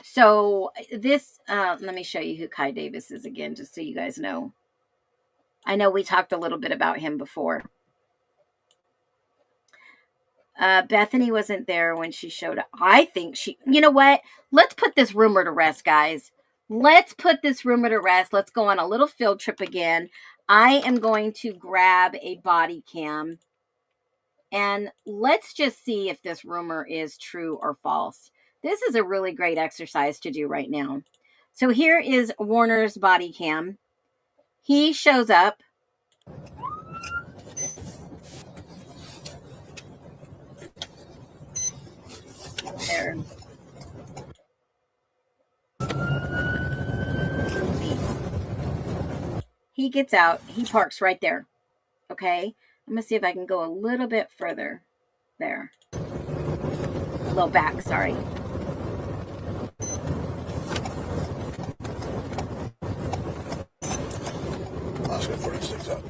So this, let me show you who Kai Davis is again, just so you guys know. I know we talked a little bit about him before. Bethany wasn't there when she showed up. I think you know what? Let's put this rumor to rest, guys. Let's put this rumor to rest. Let's go on a little field trip again. I am going to grab a body cam and let's just see if this rumor is true or false. This is a really great exercise to do right now. So here is Warner's body cam. He shows up. There. He gets out. He parks right there. Okay. I'm going to see if I can go a little bit further. There. A little back, sorry. Let's go 46 up.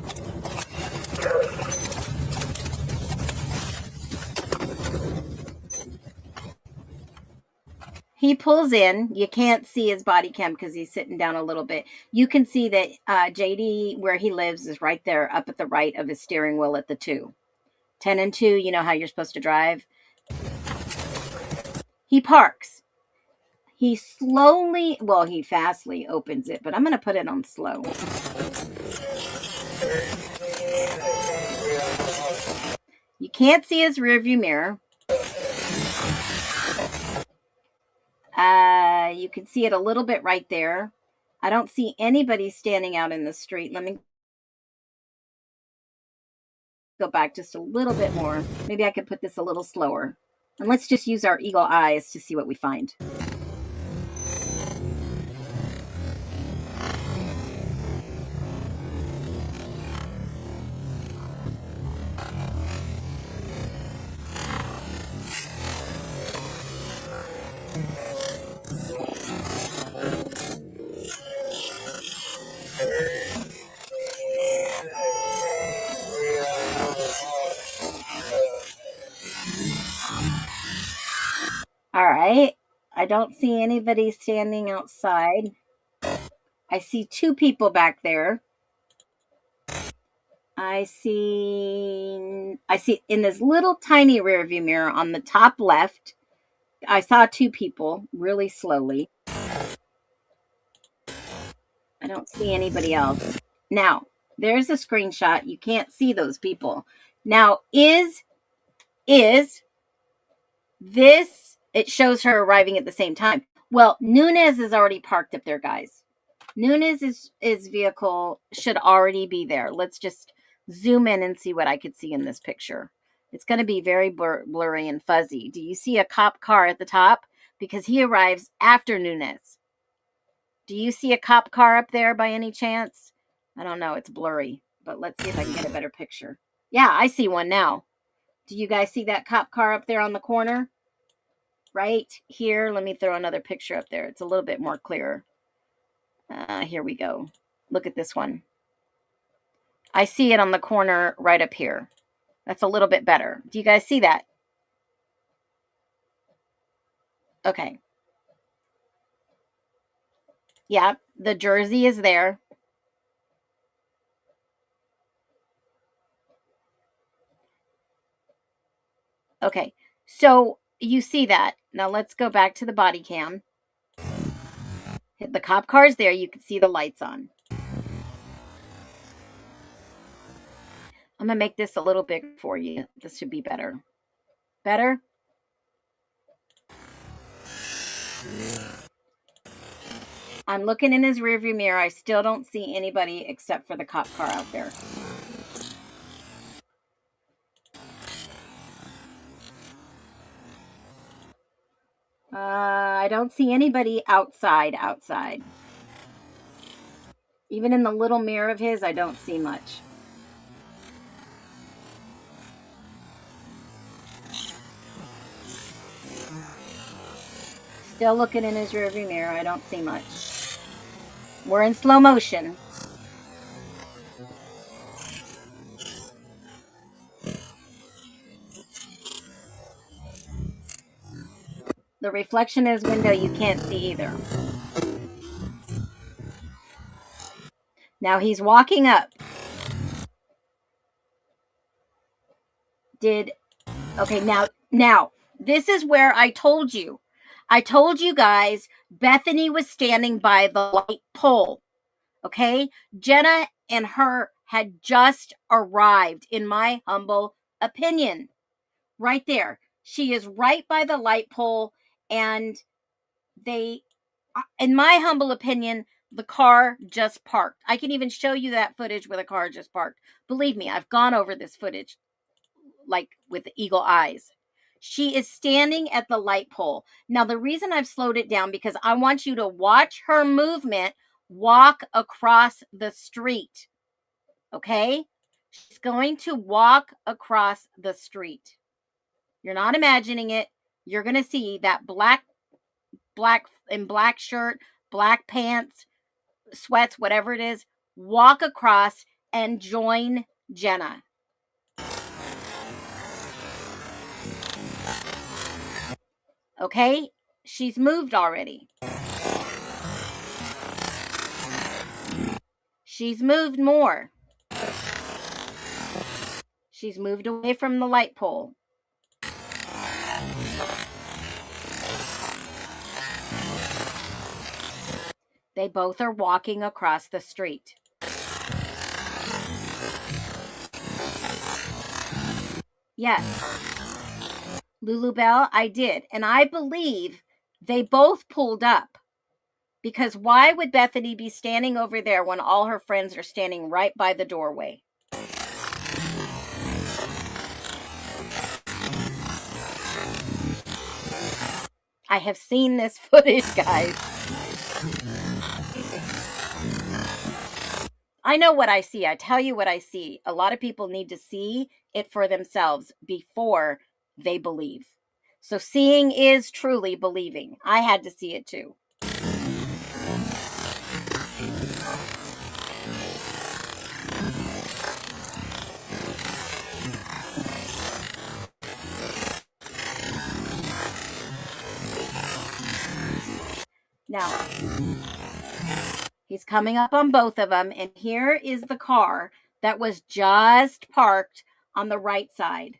He pulls in. You can't see his body cam because he's sitting down a little bit. You can see that JD, where he lives, is right there up at the right of his steering wheel at the 2. 10 and 2, you know how you're supposed to drive. He parks. He he fastly opens it, but I'm going to put it on slow. You can't see his rearview mirror. You can see it a little bit right there. I don't see anybody standing out in the street. Let me go back just a little bit more. Maybe I could put this a little slower. And let's just use our eagle eyes to see what we find. All right. I don't see anybody standing outside. I see two people back there. I see in this little tiny rear view mirror on the top left, I saw two people really slowly. I don't see anybody else. Now, there's a screenshot. You can't see those people. Now, is this, it shows her arriving at the same time. Well, Nunez is already parked up there, guys. Nunez's vehicle should already be there. Let's just zoom in and see what I could see in this picture. It's going to be very blurry and fuzzy. Do you see a cop car at the top? Because he arrives after Nunez. Do you see a cop car up there by any chance? I don't know. It's blurry, but let's see if I can get a better picture. Yeah, I see one now. Do you guys see that cop car up there on the corner? Right here. Let me throw another picture up there. It's a little bit more clear. Here we go. Look at this one. I see it on the corner right up here. That's a little bit better. Do you guys see that? Okay. Yeah, the jersey is there. Okay, so you see that. Now let's go back to the body cam. The cop car's there. You can see the lights on. I'm going to make this a little big for you. This should be better. Better? I'm looking in his rearview mirror. I still don't see anybody except for the cop car out there. I don't see anybody outside. Even in the little mirror of his, I don't see much. Still looking in his rearview mirror. I don't see much. We're in slow motion. The reflection in his window you can't see either. Now he's walking up. Okay, now this is where I told you guys Bethany was standing by the light pole. Okay? Jenna and her had just arrived, in my humble opinion. Right there. She is right by the light pole, and they, in my humble opinion, the car just parked. I can even show you that footage where the car just parked. Believe me, I've gone over this footage like with eagle eyes. She is standing at the light pole. Now, the reason I've slowed it down because I want you to watch her movement walk across the street. Okay? She's going to walk across the street. You're not imagining it. You're going to see that black shirt, black pants, sweats, whatever it is, walk across and join Jenna. Okay? She's moved already. She's moved more. She's moved away from the light pole. They both are walking across the street. Yes. Lulu Bell, I did. And I believe they both pulled up. Because why would Bethany be standing over there when all her friends are standing right by the doorway? I have seen this footage, guys. I know what I see. I tell you what I see. A lot of people need to see it for themselves before they believe. So seeing is truly believing. I had to see it too. Now, he's coming up on both of them, and here is the car that was just parked on the right side.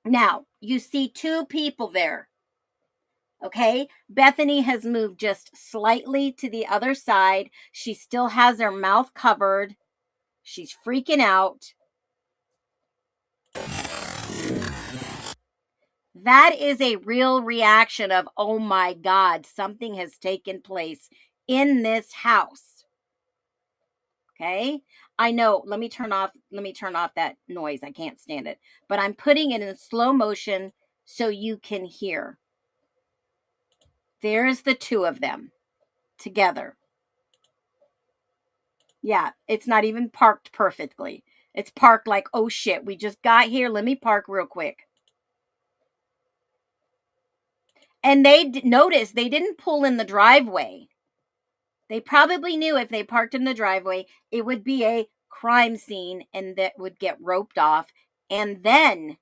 Now, you see two people there. Okay, Bethany has moved just slightly to the other side. She still has her mouth covered. She's freaking out. That is a real reaction of, oh my God, something has taken place in this house. Okay, I know. Let me turn off that noise. I can't stand it. But I'm putting it in slow motion so you can hear. There's the two of them together. Yeah, it's not even parked perfectly. It's parked like, oh shit, we just got here. Let me park real quick. And they noticed they didn't pull in the driveway. They probably knew if they parked in the driveway, it would be a crime scene and that would get roped off. And then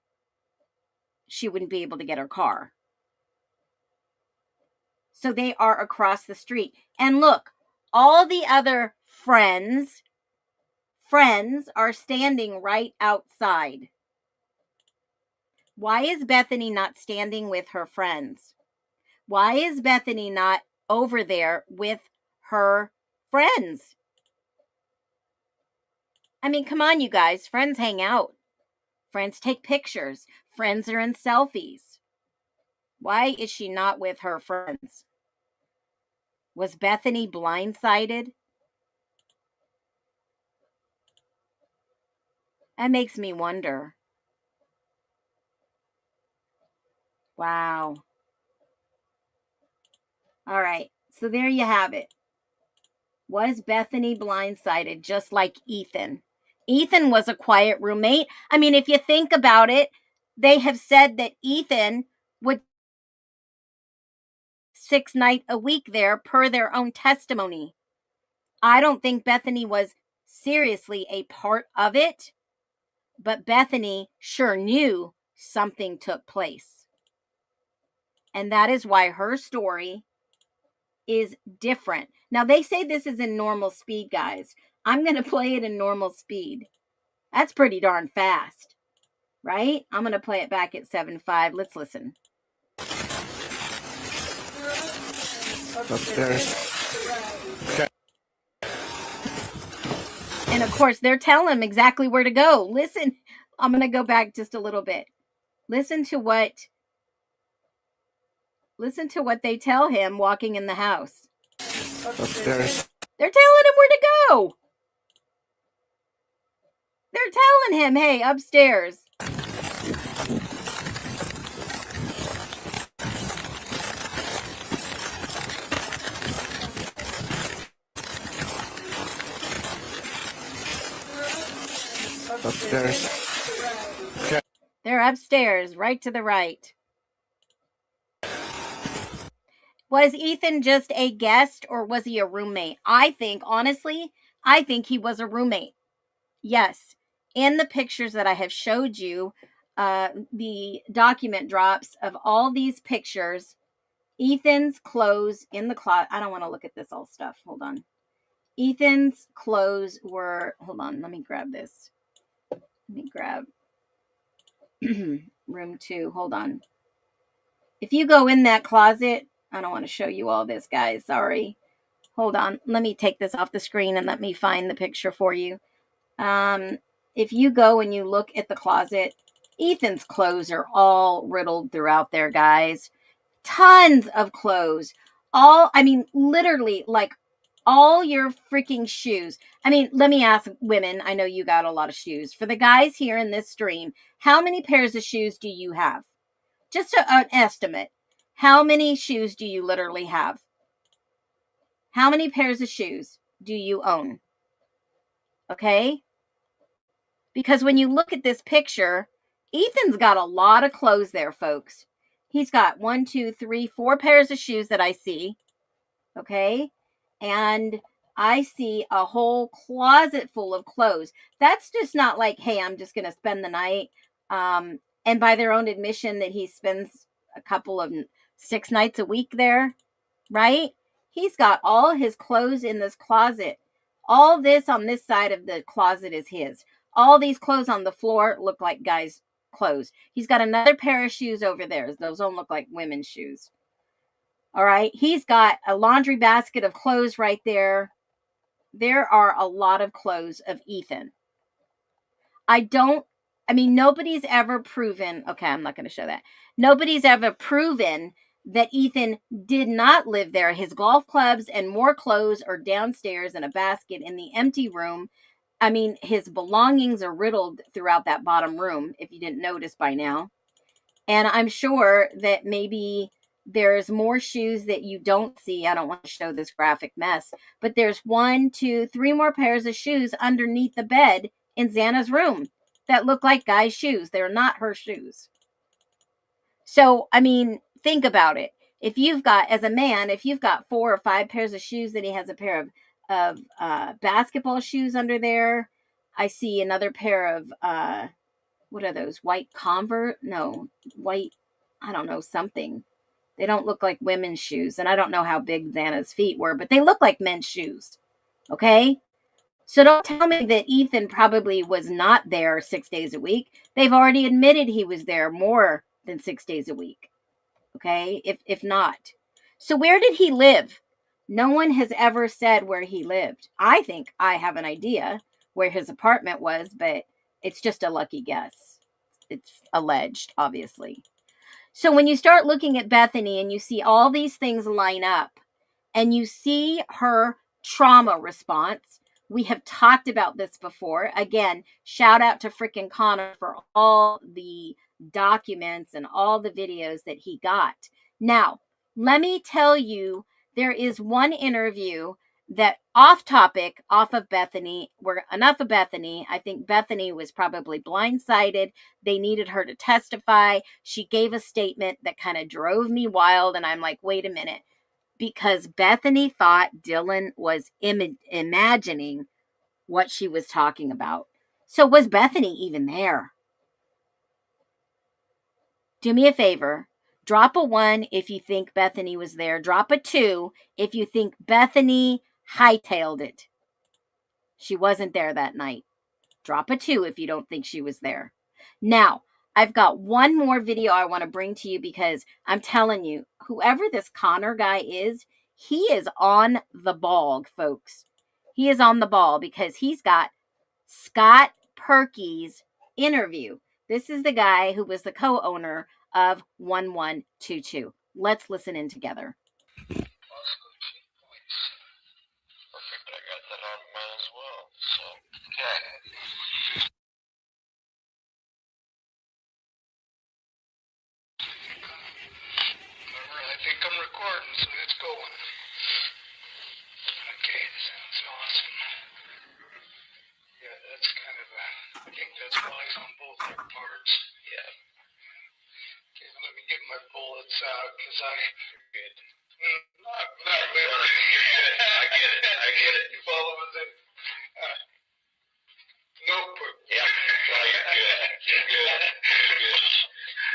she wouldn't be able to get her car. So they are across the street. And look, all the other friends are standing right outside. Why is Bethany not standing with her friends? Why is Bethany not over there with her friends? I mean, come on, you guys. Friends hang out. Friends take pictures. Friends are in selfies. Why is she not with her friends? Was Bethany blindsided? That makes me wonder. Wow. All right. So there you have it. Was Bethany blindsided just like Ethan? Ethan was a quiet roommate. I mean, if you think about it, they have said that Ethan would 6 nights a week there per their own testimony. I don't think Bethany was seriously a part of it, but Bethany sure knew something took place. And that is why her story is different. Now, they say this is in normal speed, guys. I'm going to play it in normal speed. That's pretty darn fast, right? I'm going to play it back at 7.5. Let's listen. Upstairs. Okay. And of course, they're telling him exactly where to go. Listen, I'm going to go back just a little bit. Listen to what they tell him walking in the house. Upstairs. They're telling him where to go. They're telling him, hey, upstairs. Upstairs. Okay. They're upstairs, right to the right. Was Ethan just a guest or was he a roommate? Honestly, I think he was a roommate. Yes. In the pictures that I have showed you, the document drops of all these pictures, Ethan's clothes in the closet. I don't want to look at this old stuff. Hold on. Ethan's clothes were, hold on, let me grab this. Let me grab room 2. Hold on. If you go in that closet, I don't want to show you all this, guys. Sorry. Hold on. Let me take this off the screen and let me find the picture for you. If you go and you look at the closet, Ethan's clothes are all riddled throughout there, guys. Tons of clothes. Literally, like all your freaking shoes. I mean, let me ask women. I know you got a lot of shoes. For the guys here in this stream, how many pairs of shoes do you have? Just an estimate. How many shoes do you literally have? How many pairs of shoes do you own? Okay? Because when you look at this picture, Ethan's got a lot of clothes there, folks. He's got 1, 2, 3, 4 pairs of shoes that I see. Okay? And I see a whole closet full of clothes. That's just not like, hey, I'm just going to spend the night. And by their own admission that he spends a couple of 6 nights a week there, right? He's got all his clothes in this closet. All this on this side of the closet is his. All these clothes on the floor look like guys' clothes. He's got another pair of shoes over there. Those don't look like women's shoes. All right. He's got a laundry basket of clothes right there. There are a lot of clothes of Ethan. Nobody's ever proven, okay, I'm not going to show that. Nobody's ever proven that Ethan did not live there. His golf clubs and more clothes are downstairs in a basket in the empty room. His belongings are riddled throughout that bottom room, if you didn't notice by now. And I'm sure that maybe there's more shoes that you don't see. I don't want to show this graphic mess, but there's 1, 2, 3 more pairs of shoes underneath the bed in Xana's room that look like guys' shoes. They're not her shoes. So, think about it. If you've got, as a man, if you've got 4 or 5 pairs of shoes, then he has a pair of basketball shoes under there. I see another pair of, what are those? White Converse? No, white, I don't know, something. They don't look like women's shoes. And I don't know how big Xana's feet were, but they look like men's shoes. Okay? So don't tell me that Ethan probably was not there 6 days a week. They've already admitted he was there more than 6 days a week. Okay? If not. So where did he live? No one has ever said where he lived. I think I have an idea where his apartment was, but it's just a lucky guess. It's alleged, obviously. So when you start looking at Bethany and you see all these things line up and you see her trauma response, we have talked about this before. Again, shout out to frickin' Connor for all the documents and all the videos that he got. Now, let me tell you, there is one interview that off topic, off of Bethany. Enough of Bethany. I think Bethany was probably blindsided. They needed her to testify. She gave a statement that kind of drove me wild. And I'm like, wait a minute. Because Bethany thought Dylan was imagining what she was talking about. So was Bethany even there? Do me a favor. Drop a 1 if you think Bethany was there. Drop a 2 if you think Bethany hightailed it. She wasn't there that night. Drop a 2 if you don't think she was there. Now, I've got one more video I want to bring to you because I'm telling you, whoever this Connor guy is, he is on the ball, folks. He is on the ball because he's got Scott Perky's interview. This is the guy who was the co-owner of 1122. Let's listen in together. Perfect. I got that on mine as well. So, okay. I think I'm recording, so it's going. Okay, sounds awesome. Yeah, that's kind of I think that's wise on both our parts. Yeah. Okay, let me get my bullets out, because good. Not really. I get it. You follow with it? Notebook. Yeah. Well, you're good. You're good. You're good.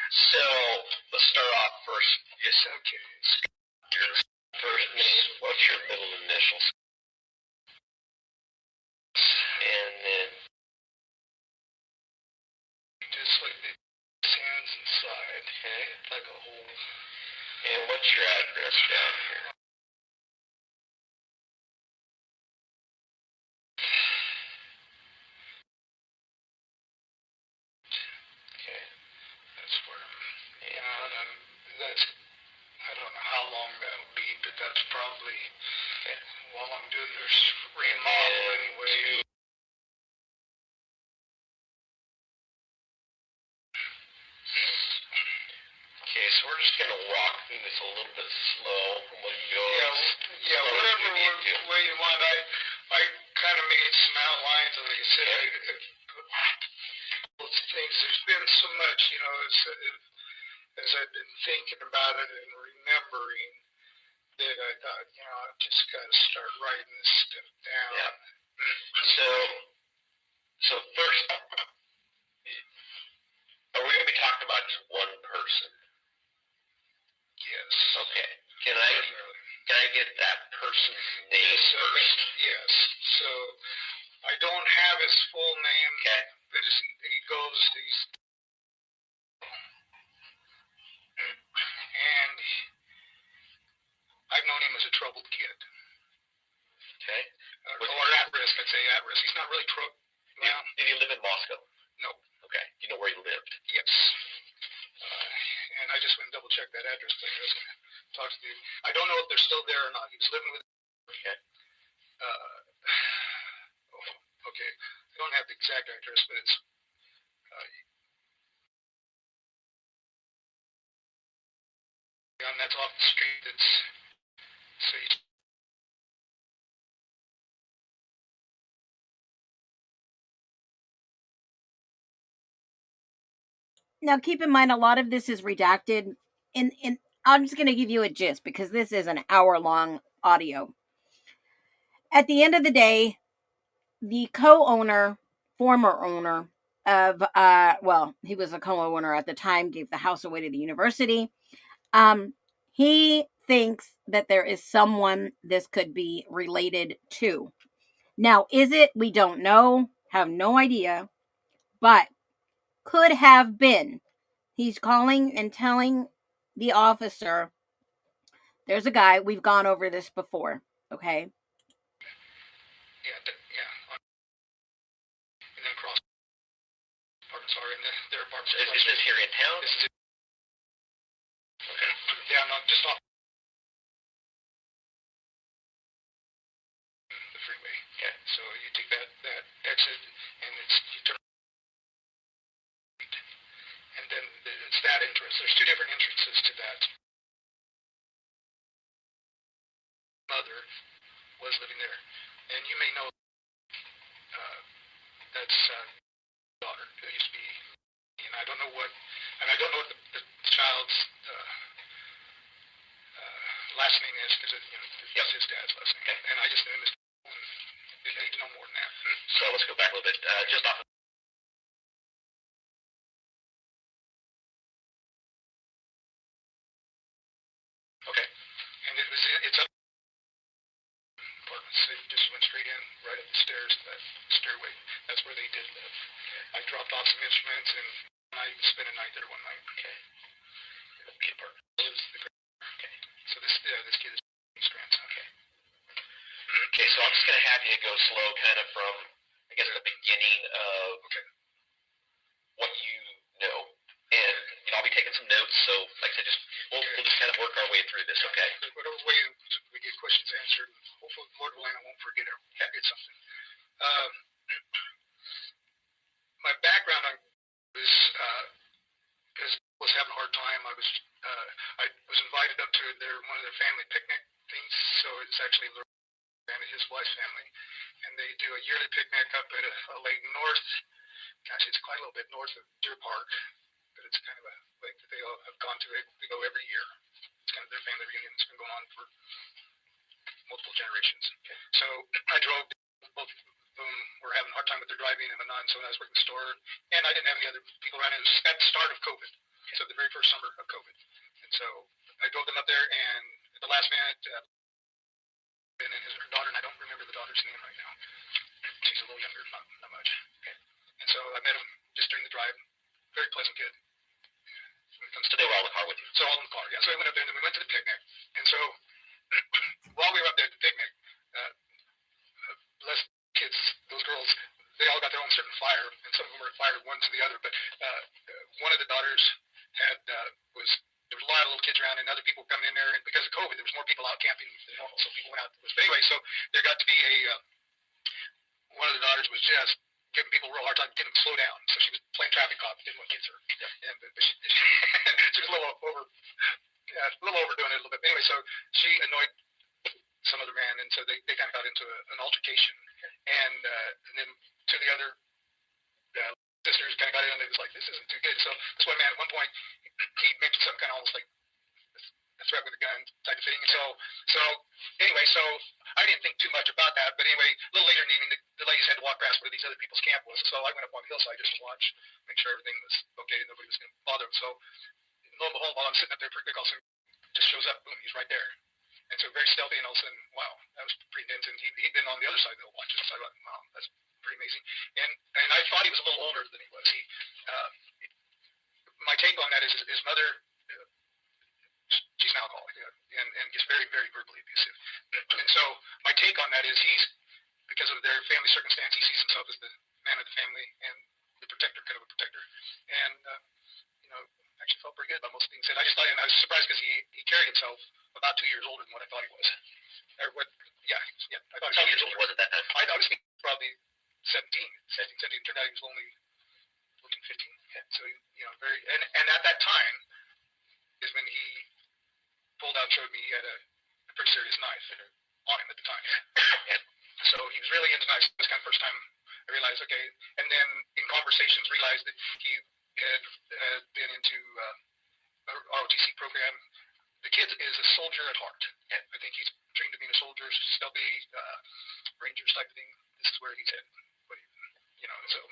So, let's start off first. Yes, okay. Your first name, what's your middle initials? And then, just like the sands inside. Okay. Like a hole. And what's your address down here? Okay. That's where I don't know how long that'll be, but that's probably while I'm doing this remodel anyway. Okay, so we're just gonna walk through this a little bit slow from what you go. Yeah, whatever way you want. I kind of made some outlines, and like I said, things. There's been so much, as I've been thinking about it and remembering, that I thought, I've just got to start writing this stuff down. Yeah. So first, are we going to be talking about just one person? Yes. Okay. Can I get that person's name first? Yes. So I don't have his full name. Okay. But he's and I've known him as a troubled kid. Okay. Or at risk, I'd say at risk. He's not really troubled. Well, did he live in Moscow? No. Okay. You know where he lived? Yes. And I just went and double checked that address. I was going to talk to you. I don't know if they're still there or not. He was living with. Okay. Okay. I don't have the exact address, but it's. And that's off the street. It's. So you, Now, keep in mind, a lot of this is redacted. And I'm just going to give you a gist because this is an hour-long audio. At the end of the day, the co-owner, former owner of, well, he was a co-owner at the time, gave the house away to the university. He thinks that there is someone this could be related to. Now, is it? We don't know, have no idea, but could have been. He's calling and telling the officer, there's a guy, we've gone over this before, okay? yeah. And then cross apartments are in their apartments. Is this here in town? This is it. Okay. Yeah, no, just off the freeway. Okay. So you take that exit, and you turn, and then it's that entrance. There's two different entrances to that. Mother was living there, and you may know that's daughter who used to be, and I don't know what the child's last name is because it's his dad's last name. Okay. And I just knew him as. You need to know more than that. So let's go back a little bit. Just off. Okay. And it's up apartments. They just went straight in, right up the stairs to that stairway. That's where they did live. Okay. I dropped off some instruments and I spent a night there one night. Okay. The apartment. Okay. So this kid is grandson. Okay. Okay, so I'm just going to have you go slow kind of from, I guess, the beginning of what you know. And I'll be taking some notes, so like I said, we'll just kind of work our way through this, okay? Whatever way we get questions answered, hopefully Lord willing I won't forget something. My background was, because I was having a hard time, I was invited up to one of their family picnic things, so it's actually and his wife's family, and they do a yearly picnic up at a lake north. Gosh, it's quite a little bit north of Deer Park, but it's kind of a lake that they all have gone to. They go every year. It's kind of their family reunion. It's been going on for multiple generations. Okay. So I drove. Both of them were having a hard time with their driving and whatnot. So I was working the store, and I didn't have any other people around. It was at the start of COVID, so the very first summer of COVID, and so I drove them up there, and at the last minute. And then her daughter, and I don't remember the daughter's name right now. She's a little younger, not much. Okay. And so I met him just during the drive. Very pleasant kid. So they were all in the car with you? So all in the car, yeah. So I went up there, and then we went to the picnic. And so while we were up there at the picnic, bless kids, those girls, they all got their own certain fire, and some of them were fired one to the other. But one of the daughters there was a lot of little kids around, and other people coming in there. And because of COVID, there was more people out camping than normal, so people went out. But anyway, so there got to be one of the daughters was just giving people a real hard time, getting them to slow down. So she was playing traffic cop, didn't want to get her. Yeah. But she was a little overdoing it a little bit. But anyway, so she annoyed some other man, and so they kind of got into an altercation. And then to the other sisters kind of got in, and it was like, this isn't too good. So this one man at one point, he mentioned something kind of almost like a threat with a gun type of thing. And so anyway, so I didn't think too much about that. But anyway, a little later in the evening, the ladies had to walk past where these other people's camp was. So I went up on the hillside just to watch, make sure everything was okay, nobody was going to bother them. So lo and behold, while I'm sitting up there, pretty quick, all of a sudden, just shows up, boom, he's right there. And so very stealthy, and all of a sudden, wow, that was pretty intense. And he'd been on the other side of the watches, so I thought, wow, that's pretty amazing. And I thought he was a little older than he was. My take on that is his mother, she's an alcoholic, and gets very, very verbally abusive. And so my take on that is because of their family circumstance, he sees himself as the man of the family and the protector, kind of a protector. And, actually felt pretty good about most things he said. I was surprised because he carried himself about 2 years older than what I thought he was. I thought he was 2 years older. Was it that? I was probably 17. It turned out he was only looking 15. Yeah. So, very, and at that time is when he pulled out and showed me he had a pretty serious knife on him at the time. And so he was really into knives. It was kind of the first time I realized, okay. And then in conversations realized that he had been into ROTC program. The kid is a soldier at heart. And I think he's trained to be a soldier, stealthy, Rangers type thing. This is where he's headed. So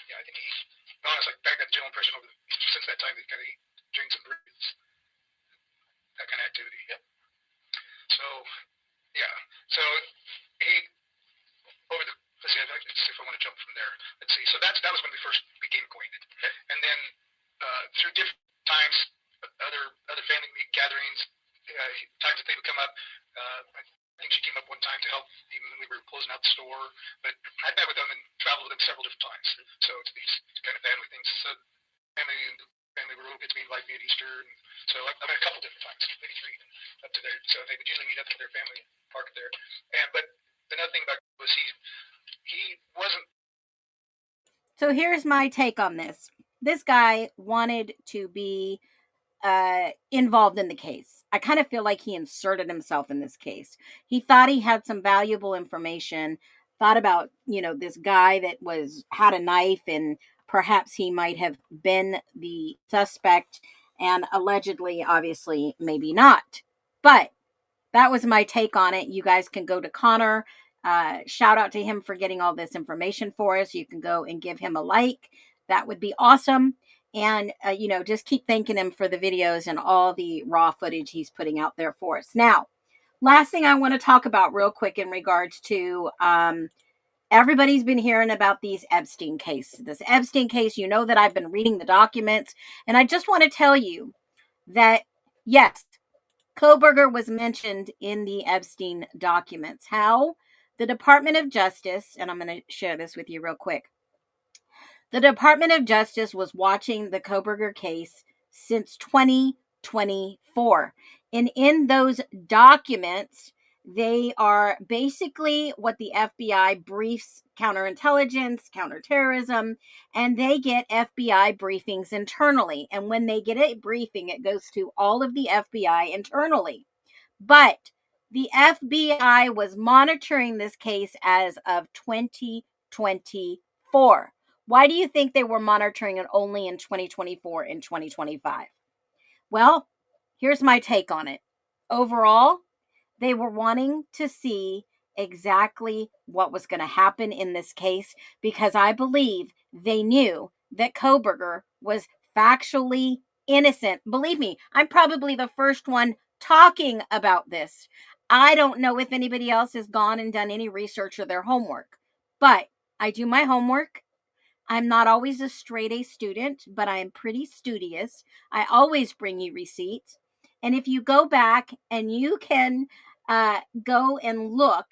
yeah, I think honestly, I got the general impression since that time that kind of he drinks and breathes that kind of activity. Yeah. So yeah, so he let's see if I want to jump from there. Let's see. So that was when we first became acquainted, and then through different times, other family gatherings, times that they would come up. I think she came up one time to help even when we were closing out the store. But I met with them and traveled with them several different times. So it's these kind of family things. So family were real good to me, like me at Easter. And so I've met a couple different times, maybe 3 up to there. So they would usually meet up at their family park there. But another thing about was he wasn't. So here's my take on this. This guy wanted to be involved in the case. I kind of feel like he inserted himself in this case. He thought he had some valuable information, thought about, this guy that had a knife, and perhaps he might have been the suspect, and allegedly, obviously, maybe not. But that was my take on it. You guys can go to Connor. Shout out to him for getting all this information for us. You can go and give him a like. That would be awesome. And, just keep thanking him for the videos and all the raw footage he's putting out there for us. Now, last thing I want to talk about real quick in regards to everybody's been hearing about these Epstein cases. This Epstein case, that I've been reading the documents. And I just want to tell you that, yes, Kohberger was mentioned in the Epstein documents. How? The Department of Justice, and I'm going to share this with you real quick. The Department of Justice was watching the Kohberger case since 2024. And in those documents, they are basically what the FBI briefs counterintelligence, counterterrorism, and they get FBI briefings internally. And when they get a briefing, it goes to all of the FBI internally. But the FBI was monitoring this case as of 2024. Why do you think they were monitoring it only in 2024 and 2025? Well, here's my take on it. Overall, they were wanting to see exactly what was going to happen in this case, because I believe they knew that Kohberger was factually innocent. Believe me, I'm probably the first one talking about this. I don't know if anybody else has gone and done any research or their homework, but I do my homework. I'm not always a straight A student, but I am pretty studious. I always bring you receipts. And if you go back and you can go and look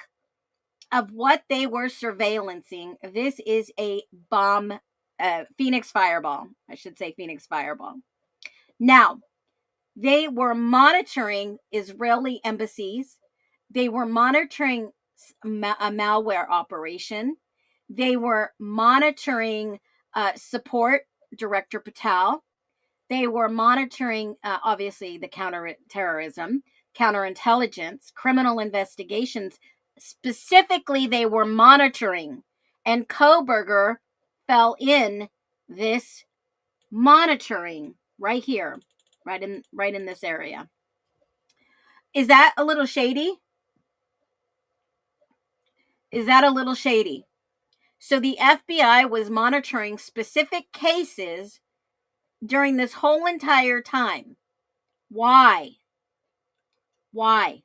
of what they were surveillancing, this is a bomb, Phoenix Fireball. I should say Phoenix Fireball. Now, they were monitoring Israeli embassies. They were monitoring a malware operation. They were monitoring support Director Patel. They were monitoring, obviously, the counterterrorism, counterintelligence, criminal investigations. Specifically, they were monitoring. And Kohberger fell in this monitoring right here, right in this area. Is that a little shady? Is that a little shady? So the FBI was monitoring specific cases during this whole entire time. Why? Why?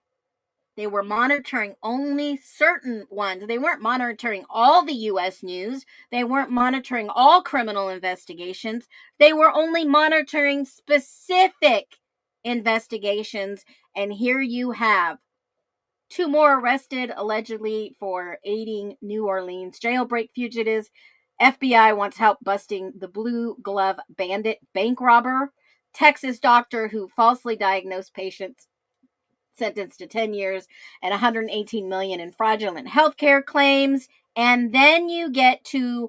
They were monitoring only certain ones. They weren't monitoring all the U.S. news. They weren't monitoring all criminal investigations. They were only monitoring specific investigations. And here you have 2 more arrested, allegedly for aiding New Orleans jailbreak fugitives. FBI wants help busting the Blue Glove Bandit bank robber. Texas doctor who falsely diagnosed patients sentenced to 10 years and 118 million in fraudulent healthcare claims. And then you get to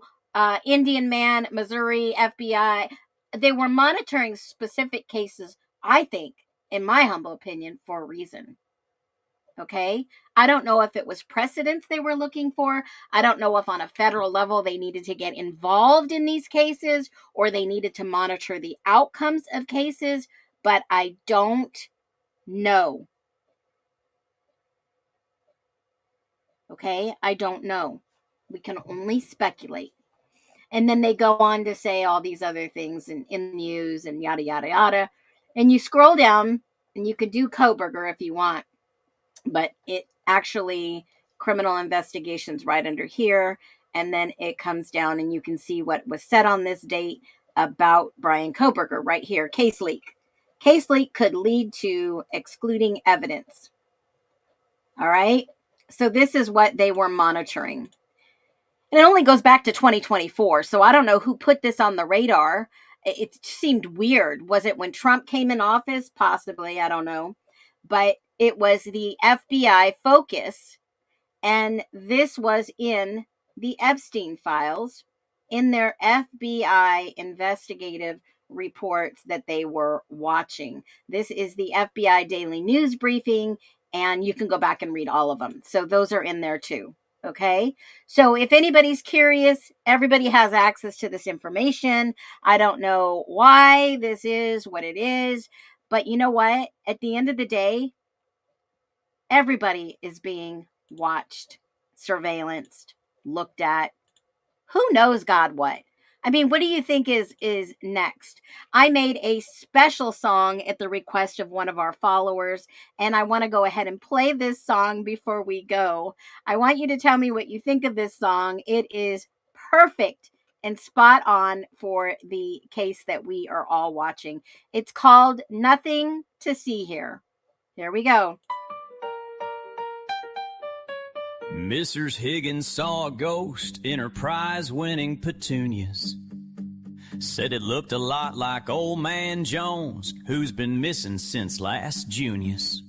Indian Man, Missouri, FBI. They were monitoring specific cases, I think, in my humble opinion, for a reason. Okay? I don't know if it was precedents they were looking for. I don't know if on a federal level they needed to get involved in these cases or they needed to monitor the outcomes of cases, but I don't know. Okay? I don't know. We can only speculate. And then they go on to say all these other things in the news and yada, yada, yada. And you scroll down and you could do Koberger if you want, but it actually, criminal investigations right under here. And then it comes down and you can see what was said on this date about Brian Koberger right here. Case leak. Case leak could lead to excluding evidence. All right. So this is what they were monitoring. And it only goes back to 2024. So I don't know who put this on the radar. It seemed weird. Was it when Trump came in office? Possibly. I don't know. But it was the FBI focus. And this was in the Epstein files, in their FBI investigative reports that they were watching. This is the FBI Daily News Briefing. And you can go back and read all of them. So those are in there too. Okay. So if anybody's curious, everybody has access to this information. I don't know why this is what it is, but you know what? At the end of the day, everybody is being watched, surveillanced, looked at. Who knows God what? I mean, what do you think is next? I made a special song at the request of one of our followers, and I want to go ahead and play this song before we go. I want you to tell me what you think of this song. It is perfect and spot on for the case that we are all watching. It's called Nothing to See Here. Here we go. Mrs. Higgins saw a ghost in her prize-winning petunias. Said it looked a lot like old man Jones, who's been missing since last Junius.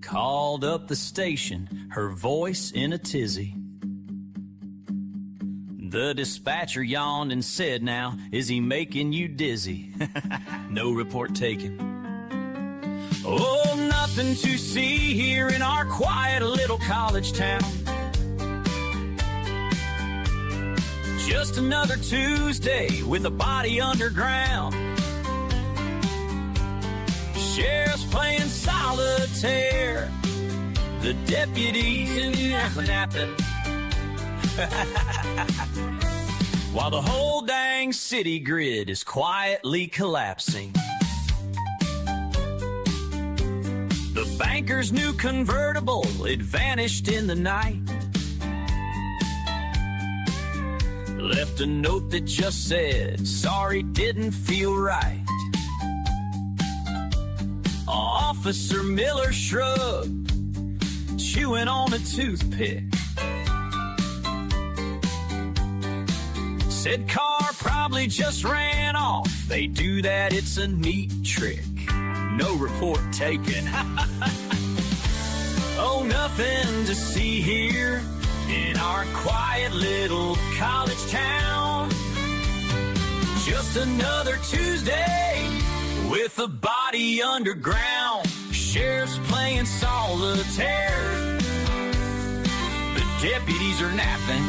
Called up the station, her voice in a tizzy. The dispatcher yawned and said, "Now, is he making you dizzy?" No report taken. Oh, nothing to see here in our quiet little college town. Just another Tuesday with a body underground. Sheriff's playing solitaire. The deputies napping. While the whole dang city grid is quietly collapsing. The banker's new convertible, it vanished in the night. Left a note that just said, "Sorry, didn't feel right." Officer Miller shrugged, chewing on a toothpick. Said car probably just ran off. They do that, it's a neat trick. No report taken. Oh, nothing to see here in our quiet little college town. Just another Tuesday with a body underground. Sheriff's playing solitaire. The deputies are napping.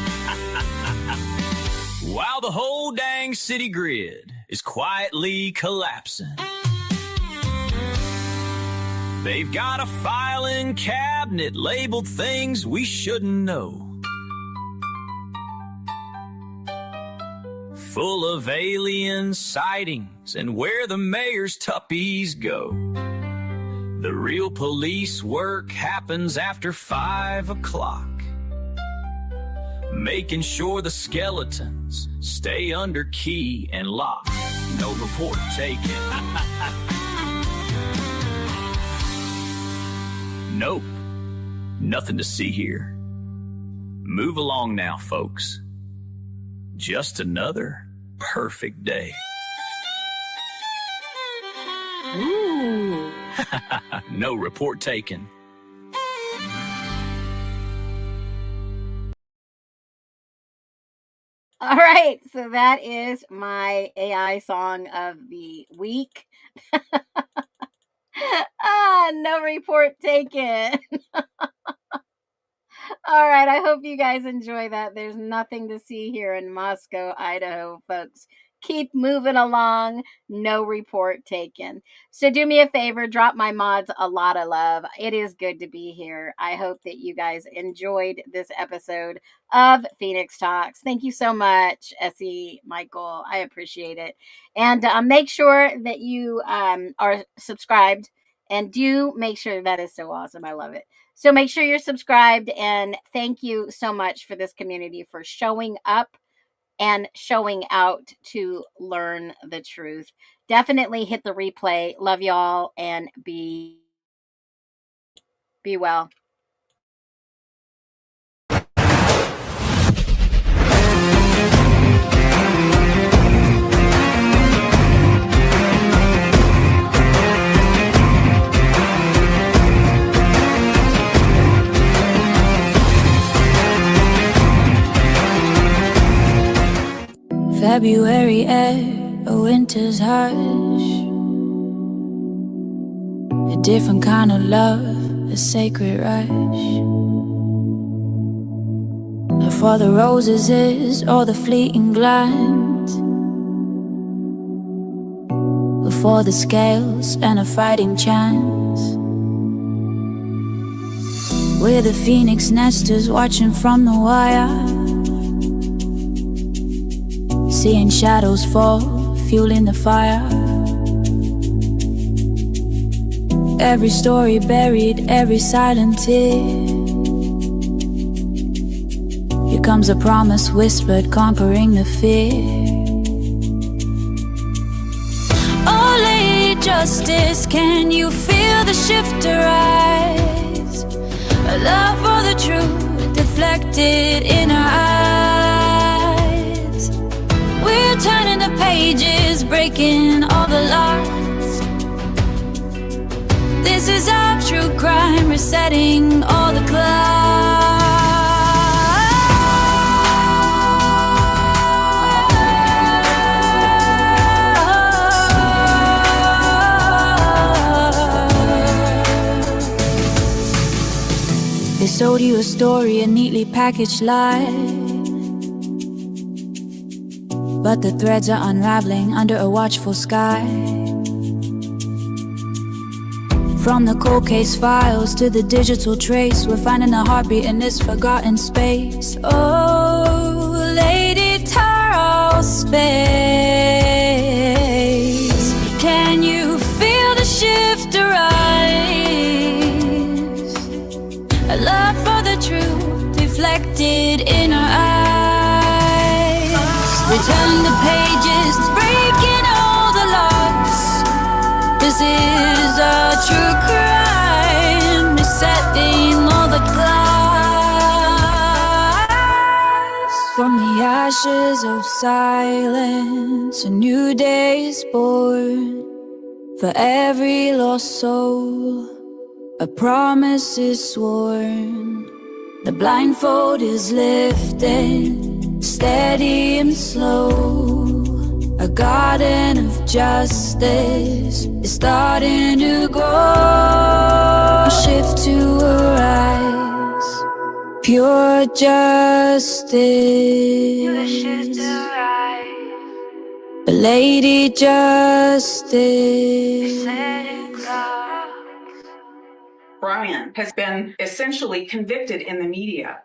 While the whole dang city grid is quietly collapsing. They've got a filing cabinet labeled things we shouldn't know. full of alien sightings and where the mayor's tuppies go. The real police work happens after 5 o'clock, making sure the skeletons stay under key and lock. No report taken. Nope, nothing to see here. Move along now, folks. Just another perfect day. Ooh. No report taken. All right, so that is my AI song of the week. No report taken. All right, I hope you guys enjoy that. There's nothing to see here in Moscow, Idaho, folks. Keep moving along. No report taken. So do me a favor, drop my mods a lot of love. It is good to be here. I hope that you guys enjoyed this episode of Phoenix Talks. Thank you so much, Essie, Michael. I appreciate it. And make sure that you are subscribed. And do make sure, that is so awesome. I love it. So make sure you're subscribed, and thank you so much for this community for showing up and showing out to learn the truth. Definitely hit the replay. Love y'all, and be well. February air, a winter's hush, a different kind of love, a sacred rush. For the roses is all the fleeting glance, before the scales and a fighting chance. We're the phoenix nesters watching from the wire, seeing shadows fall, fueling the fire. Every story buried, every silent tear. Here comes a promise whispered, conquering the fear. Oh, Lady Justice, can you feel the shift arise? A love for the truth deflected in our eyes. We're turning the pages, breaking all the locks. This is our true crime, resetting all the clocks. They sold you a story, a neatly packaged lie, but the threads are unraveling under a watchful sky. From the cold case files to the digital trace, we're finding a heartbeat in this forgotten space. Oh, Lady Taro space, can you feel the shift arise? A love for the truth reflected in our eyes. Return the pages, breaking all the locks. This is a true crime, resetting all the clocks. From the ashes of silence, a new day is born. For every lost soul, a promise is sworn. The blindfold is lifted, steady and slow. A garden of justice is starting to grow. A shift to arise, pure justice. A shift to rise, Lady Justice. Brian has been essentially convicted in the media.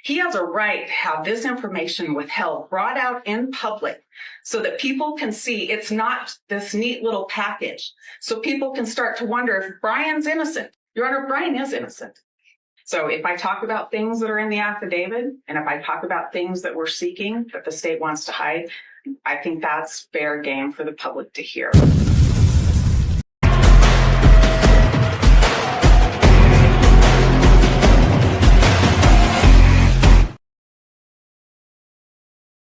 He has a right to have this information withheld, brought out in public, so that people can see it's not this neat little package. So people can start to wonder if Brian's innocent. Your Honor, Brian is innocent. So if I talk about things that are in the affidavit, and if I talk about things that we're seeking that the state wants to hide, I think that's fair game for the public to hear.